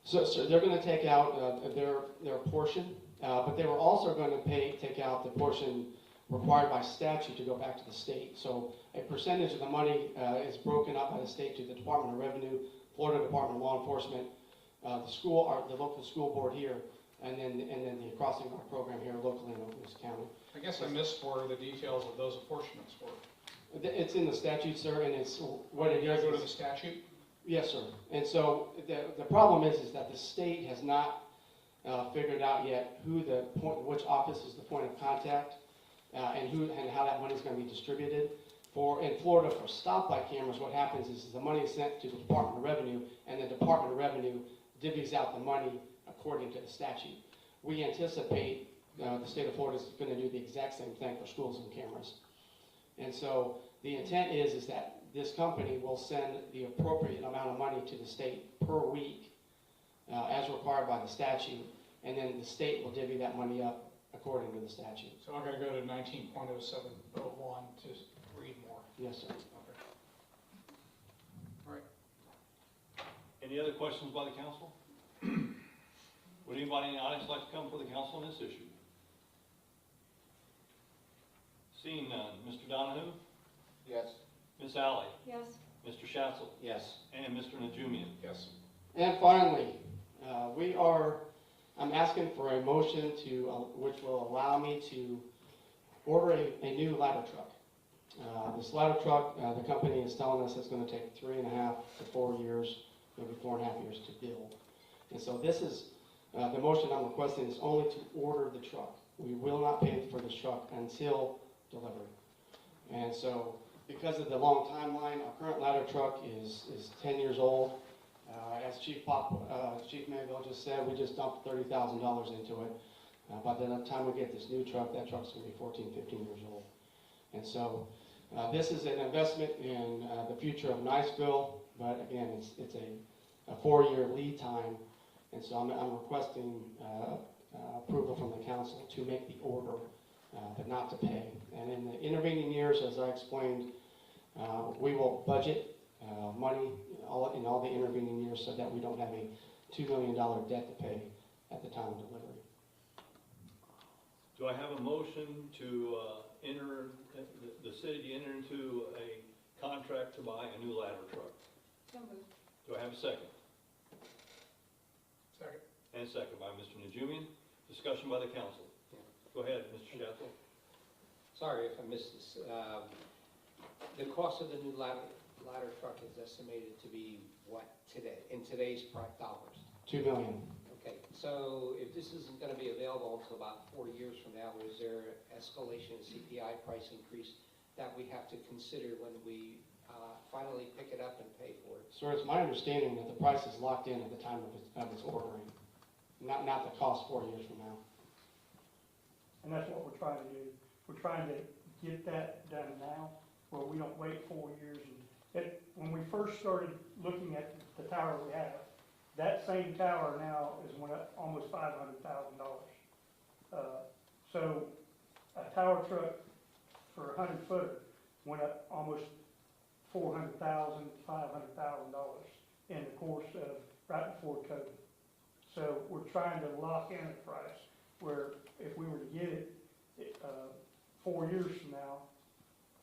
Speaker 10: So they're going to take out their portion, but they were also going to take out the portion required by statute to go back to the state. So a percentage of the money is broken up by the state to the Department of Revenue, Florida Department of Law Enforcement, the local school board here, and then the Crossing Guard program here locally in Oklahoma County.
Speaker 6: I guess I missed where the details of those apportionments were.
Speaker 10: It's in the statute, sir, and it's what it
Speaker 6: You gotta
Speaker 10: is.
Speaker 6: go to the statute?
Speaker 10: Yes, sir. And so the problem is that the state has not figured out yet which office is the point of contact, and how that money is going to be distributed. In Florida, for stoplight cameras, what happens is the money is sent to the Department of Revenue, and the Department of Revenue divvies out the money according to the statute. We anticipate the state of Florida is going to do the exact same thing for schools and cameras. And so the intent is that this company will send the appropriate amount of money to the state per week, as required by the statute, and then the state will divvy that money up according to the statute.
Speaker 6: So I'm gonna go to 19.0701 to read more.
Speaker 10: Yes, sir.
Speaker 6: Okay. All right.
Speaker 1: Any other questions by the council? Would anybody in the audience like to come for the council on this issue? Seeing none. Mr. Donahue?
Speaker 8: Yes.
Speaker 1: Ms. Alley?
Speaker 7: Yes.
Speaker 1: Mr. Schatzel?
Speaker 10: Yes.
Speaker 1: And Mr. Najemian?
Speaker 6: Yes.
Speaker 10: And finally, I'm asking for a motion which will allow me to order a new ladder truck. This ladder truck, the company is telling us it's gonna take 3.5 to 4 years, maybe 4.5 years to build. And so this is, the motion I'm requesting is only to order the truck. We will not pay for this truck until delivery. And so, because of the long timeline, our current ladder truck is 10 years old. As Chief Mayville just said, we just dumped $30,000 into it. By the time we get this new truck, that truck's gonna be 14, 15 years old. And so, this is an investment in the future of Niceville, but again, it's a 4-year lead time. And so I'm requesting approval from the council to make the order, but not to pay. And in the intervening years, as I explained, we will budget money in all the intervening years so that we don't have a $2 million debt to pay at the time of delivery.
Speaker 1: Do I have a motion to enter, the city to enter into a contract to buy a new ladder truck?
Speaker 7: So moved.
Speaker 1: Do I have a second?
Speaker 6: Second.
Speaker 1: And a second by Mr. Najemian. Discussion by the council. Go ahead, Mr. Schatzel.
Speaker 16: Sorry if I missed this. The cost of the new ladder truck is estimated to be what today, in today's dollars?
Speaker 10: $2 million.
Speaker 16: Okay, so if this isn't gonna be available until about 4 years from now, is there escalation in CPI price increase that we have to consider when we finally pick it up and pay for it?
Speaker 10: Sir, it's my understanding that the price is locked in at the time of its ordering, not the cost 4 years from now.
Speaker 20: And that's what we're trying to do. We're trying to get that done now, where we don't wait 4 years. When we first started looking at the tower we have, that same tower now is went up almost $500,000. So a tower truck for a 100-footer went up almost $400,000, $500,000 in the course of right before COVID. So we're trying to lock in a price where if we were to get it 4 years from now,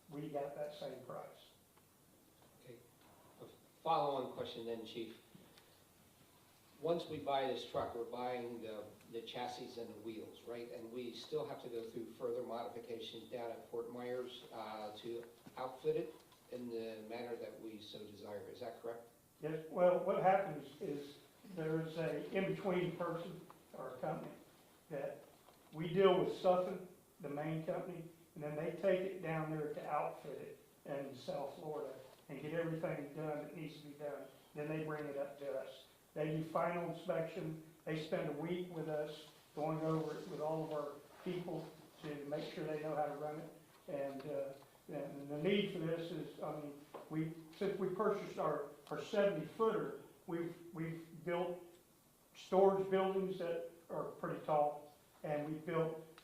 Speaker 20: we got that same price.
Speaker 16: Okay. A follow-on question then, Chief. Once we buy this truck, we're buying the chassis and the wheels, right? And we still have to go through further modifications down at Fort Myers to outfit it in the manner that we so desire. Is that correct?
Speaker 20: Yes, well, what happens is there's a in-between person or company that we deal with Suffolk, the main company, and then they take it down there to outfit it in South Florida and get everything done that needs to be done. Then they bring it up to us. They do final inspection. They spend a week with us going over it with all of our people to make sure they know how to run it. And the need for this is, since we purchased our 70-footer, we've built storage buildings that are pretty tall, and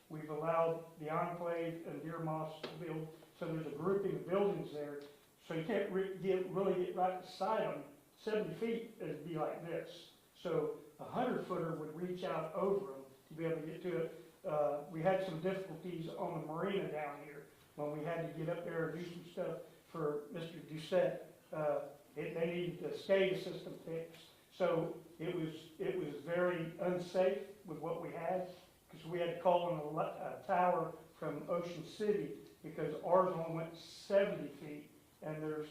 Speaker 20: we've allowed the Enclave and Deer Moss to build, so there's a grouping of buildings there, so you can't really get right beside them. 70 feet would be like this, so a 100-footer would reach out over them to be able to get to it. We had some difficulties on the marina down here when we had to get up there and do some stuff for Mr. Doucette. They needed the SCADA system fixed, so it was very unsafe with what we had, because we had to call in a tower from Ocean City because ours only went 70 feet, and there's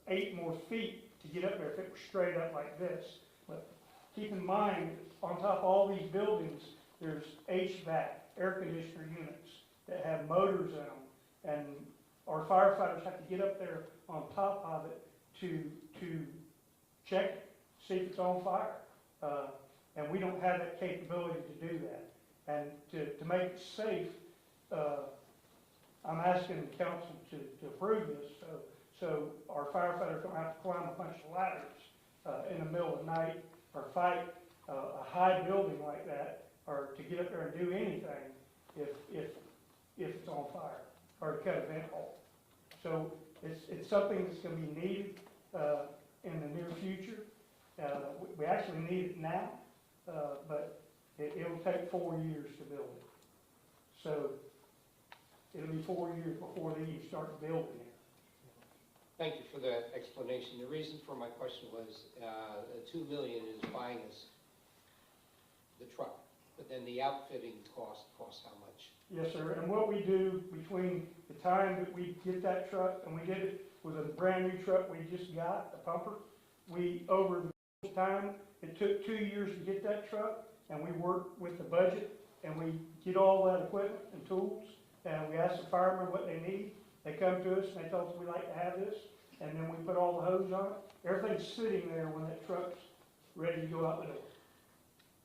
Speaker 20: 8 more feet to get up there if it were straight up like this. But keep in mind, on top of all these buildings, there's HVAC, air conditioner units that have motors in them, and our firefighters have to get up there on top of it to check it, see if it's on fire. And we don't have that capability to do that. And to make it safe, I'm asking the council to approve this, so our firefighters don't have to climb a bunch of ladders in the middle of the night or fight a high building like that, or to get up there and do anything if it's on fire, or to cut a vent hole. So it's something that's going to be needed in the near future. We actually need it now, but it'll take 4 years to build it. So it'll be 4 years before they even start building it.
Speaker 16: Thank you for that explanation. The reason for my question was, $2 million is buying us the truck, but then the outfitting costs how much?
Speaker 20: Yes, sir, and what we do between the time that we get that truck, and we did it with a brand-new truck we just got, a pumper, over the time, it took 2 years to get that truck, and we worked with the budget, and we get all that equipment and tools, and we ask the firemen what they need. They come to us, and they tell us we like to have this, and then we put all the hose on it. Everything's sitting there when that truck's ready to go out the door.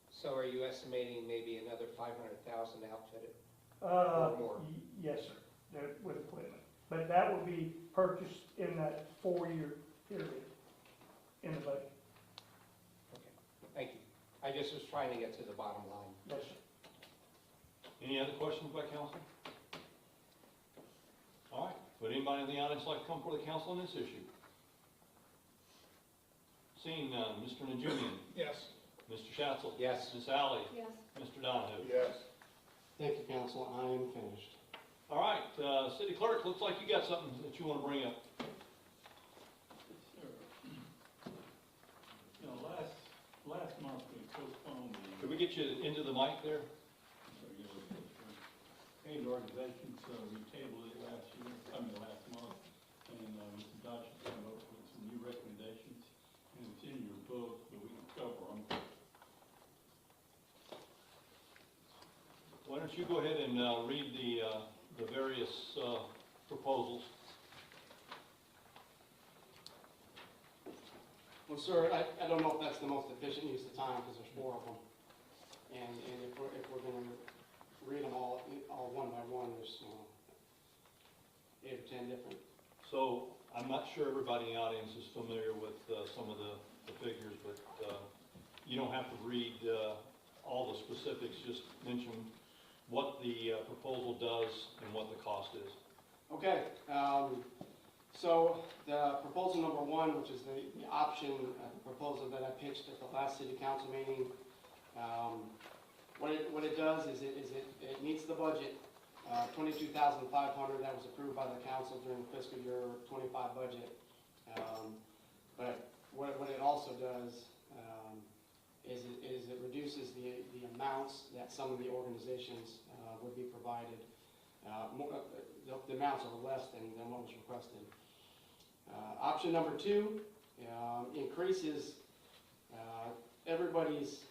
Speaker 16: So are you estimating maybe another 500,000 outfitted? Or more?
Speaker 20: Yes, sir, with equipment. But that will be purchased in that 4-year period in the budget.
Speaker 16: Thank you. I just was trying to get to the bottom line.
Speaker 20: Yes, sir.
Speaker 1: Any other questions by council? All right, would anybody in the audience like to come before the council on this issue? Seeing none, Mr. Najarian.
Speaker 6: Yes.
Speaker 1: Mr. Schatzel.
Speaker 16: Yes.
Speaker 1: Ms. Alley.
Speaker 7: Yes.
Speaker 1: Mr. Donohue.
Speaker 14: Yes.
Speaker 10: Thank you, council, I am finished.
Speaker 1: All right, city clerk, looks like you got something that you want to bring up.
Speaker 3: Sure. You know, last month we postponed the
Speaker 1: Could we get you into the mic there?
Speaker 3: aid organizations, we tabled it last month, and Mr. Dodge came up with some new recommendations, and it's in your book, but we can cover them.
Speaker 1: Why don't you go ahead and read the various proposals?
Speaker 10: Well, sir, I don't know if that's the most efficient use of time, because there's 4 of them. And if we're gonna read them all one by one, there's, 8 or 10 different.
Speaker 1: So, I'm not sure everybody in the audience is familiar with some of the figures, but you don't have to read all the specifics, just mention what the proposal does and what the cost is.
Speaker 10: Okay, so the proposal number 1, which is the option proposal that I pitched at the last city council meeting, what it does is it meets the budget, $22,500 that was approved by the council during the fiscal year 25 budget. But what it also does is it reduces the amounts that some of the organizations would be provided. The amounts are less than what was requested. Option number 2 increases everybody's.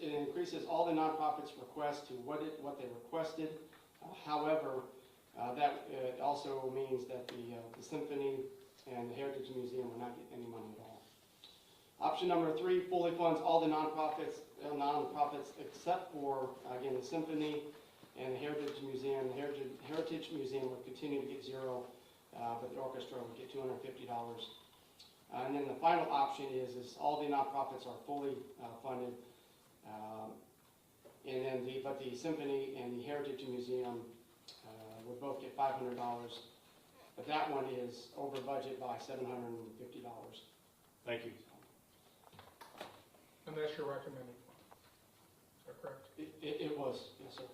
Speaker 10: It increases all the nonprofits' requests to what they requested. However, that also means that the Symphony and the Heritage Museum will not get any money at all. Option number 3 fully funds all the nonprofits except for, again, the Symphony and the Heritage Museum. The Heritage Museum would continue to get 0, but the orchestra would get $250. And then the final option is all the nonprofits are fully funded. And then but the Symphony and the Heritage Museum would both get $500. But that one is over budget by $750.
Speaker 1: Thank you.
Speaker 6: And that's your recommended one. Is that correct?
Speaker 10: It was, yes, sir.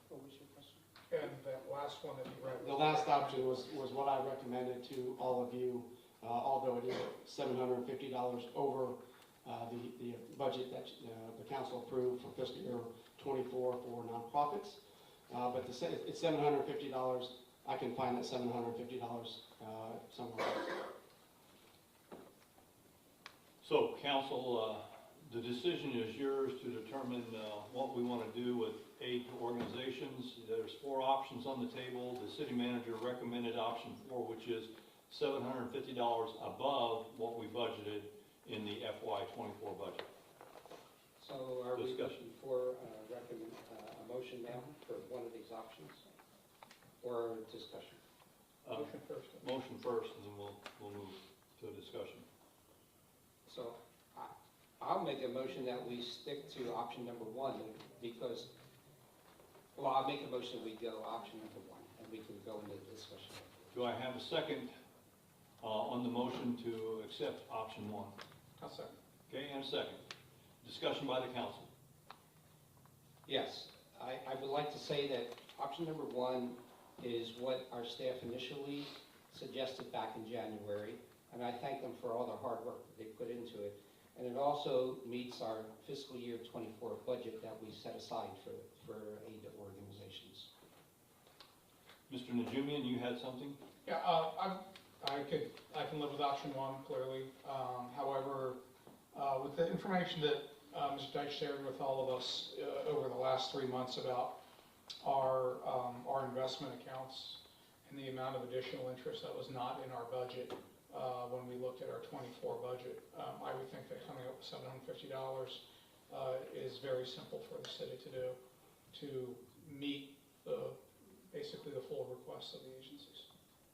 Speaker 16: What was your question?
Speaker 6: And that last one that you read?
Speaker 10: The last option was what I recommended to all of you, although it is $750 over the budget that the council approved for fiscal year 24 for nonprofits. But it's $750. I can find that $750 somewhere else.
Speaker 1: So, council, the decision is yours to determine what we want to do with aid to organizations. There's 4 options on the table. The city manager recommended option 4, which is $750 above what we budgeted in the FY24 budget.
Speaker 16: So are we
Speaker 1: Discussion.
Speaker 16: looking for a motion now for one of these options? Or discussion?
Speaker 6: Motion first.
Speaker 1: Motion first, and then we'll move to a discussion.
Speaker 16: So I'll make a motion that we stick to option number 1 because, well, I'll make a motion we go option number 1 and we can go into discussion.
Speaker 1: Do I have a second on the motion to accept option 1?
Speaker 6: I'll second.
Speaker 1: Okay, and a second. Discussion by the council.
Speaker 16: Yes, I would like to say that option number one is what our staff initially suggested back in January, and I thank them for all the hard work that they put into it. And it also meets our fiscal year '24 budget that we set aside for aid to organizations.
Speaker 1: Mr. Najumian, you had something?
Speaker 6: Yeah, I can live with option one, clearly. However, with the information that Mr. Deitch shared with all of us over the last 3 months about our investment accounts and the amount of additional interest that was not in our budget when we looked at our '24 budget, I would think that coming up with $750 is very simple for the city to do to meet basically the full requests of the agencies.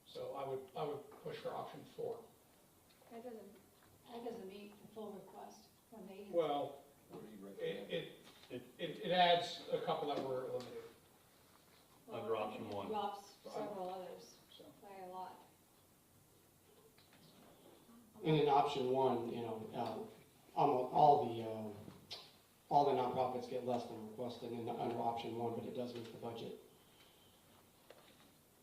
Speaker 6: So I would push for option 4.
Speaker 7: That doesn't meet the full request from the agency.
Speaker 6: Well, it adds a couple that were eliminated.
Speaker 1: Under option 1.
Speaker 7: Drops several others by a lot.
Speaker 10: And in option one, all the nonprofits get less than requested under option one, but it does meet the budget.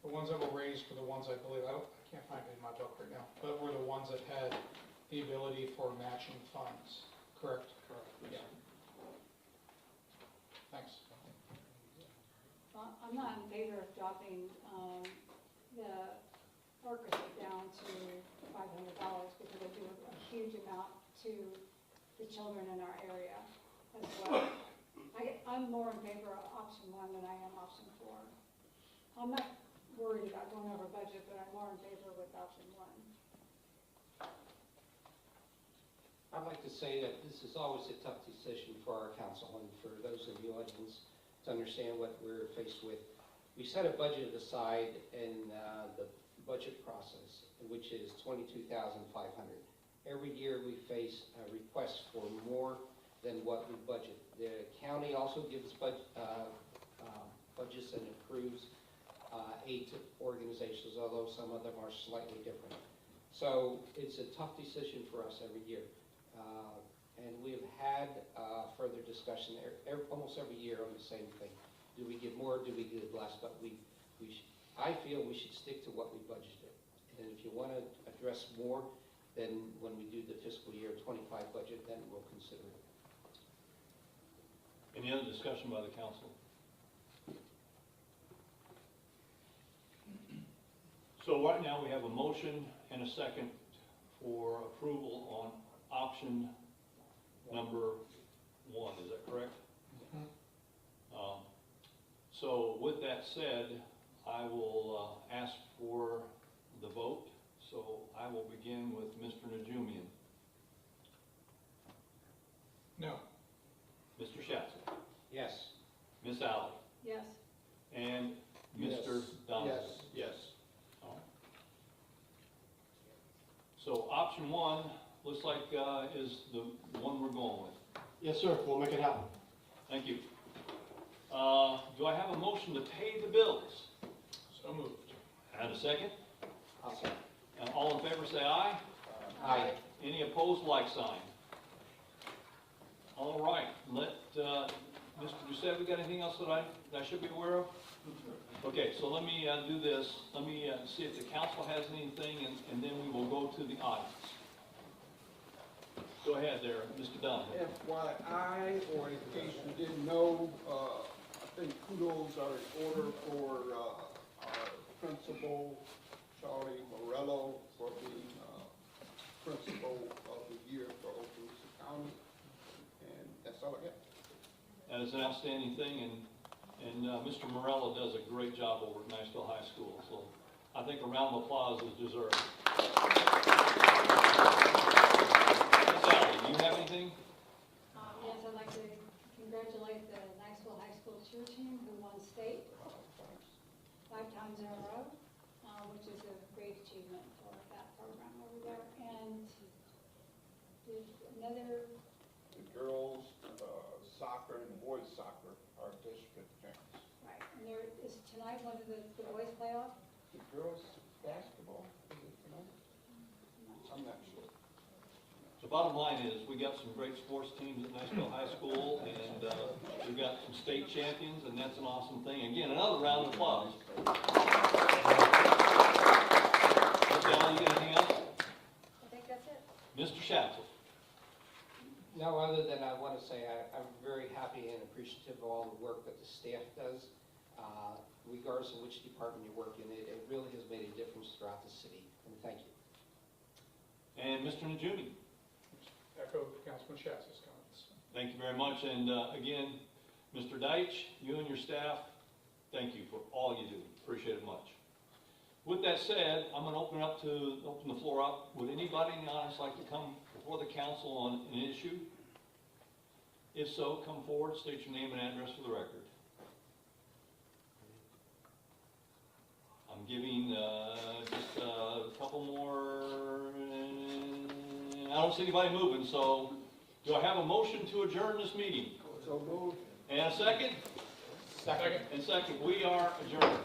Speaker 6: The ones that were raised were the ones I believe, I can't find it in my book right now, but were the ones that had the ability for matching funds, correct? Correct. Yeah. Thanks.
Speaker 7: I'm not in favor of dropping the orchestra down to $500 because they do a huge amount to the children in our area as well. I'm more in favor of option 1 than I am option 4. I'm not worried about going over budget, but I'm more in favor with option 1.
Speaker 16: I'd like to say that this is always a tough decision for our council and for those in the audience to understand what we're faced with. We set a budget aside in the budget process, which is $22,500. Every year we face a request for more than what we budget. The county also gives budgets and approves aid to organizations, although some of them are slightly different. So it's a tough decision for us every year. And we've had further discussion almost every year on the same thing. Do we give more, do we give less? But I feel we should stick to what we budgeted. And if you want to address more, then when we do the fiscal year '25 budget, then we'll consider it.
Speaker 1: Any other discussion by the council? So right now we have a motion and a second for approval on option number 1, is that correct? So with that said, I will ask for the vote. So I will begin with Mr. Najumian.
Speaker 6: No.
Speaker 1: Mr. Schatzer.
Speaker 16: Yes.
Speaker 1: Ms. Alley.
Speaker 7: Yes.
Speaker 1: And Mr. Donovan.
Speaker 5: Yes.
Speaker 1: All right. So option 1 looks like is the one we're going with.
Speaker 10: Yes, sir, we'll make it happen.
Speaker 1: Thank you. Do I have a motion to pay the bills?
Speaker 6: So moved.
Speaker 1: And a second?
Speaker 16: I'll second.
Speaker 1: And all in favor say aye.
Speaker 16: Aye.
Speaker 1: Any opposed, like sign. All right, let, Mr. Doucette, we got anything else that I should be aware of? Okay, so let me do this. Let me see if the council has anything, and then we will go to the audience. Go ahead there, Mr. Donovan.
Speaker 5: FYI, or in case you didn't know, I think kudos are in order for our principal, Charlie Morello, for being principal of the year for Okaloosa County. And that's all I got.
Speaker 1: That is an outstanding thing, and Mr. Morello does a great job over at Niceville High School, so I think a round of applause is deserved. Ms. Alley, do you have anything?
Speaker 7: Yes, I'd like to congratulate the Niceville High School cheer team who won state 5 times in a row, which is a great achievement for that program over there. And did another,
Speaker 5: The girls soccer and boys soccer are district champs.
Speaker 7: right, and there is tonight one of the boys playoff?
Speaker 5: The girls basketball, is it tonight? I'm not sure.
Speaker 1: So bottom line is, we got some great sports teams at Niceville High School, and we've got some state champions, and that's an awesome thing. Again, another round of applause. Michelle, you got anything else?
Speaker 7: I think that's it.
Speaker 1: Mr. Shatzel?
Speaker 16: No, other than I want to say I'm very happy and appreciative of all the work that the staff does. Regardless of which department you work in, it really has made a difference throughout the city, and thank you.
Speaker 1: And Mr. Najumi?
Speaker 6: Echo Councilman Shatz's comments.
Speaker 1: Thank you very much, and again, Mr. Deitch, you and your staff, thank you for all you do. Appreciate it much. With that said, I'm going to open the floor up. Would anybody in the audience like to come before the council on an issue? If so, come forward, state your name and address for the record. I'm giving just a couple more. I don't see anybody moving, so do I have a motion to adjourn this meeting?
Speaker 5: So moved.
Speaker 1: And a second?
Speaker 6: Second.
Speaker 1: And second, we are adjourned.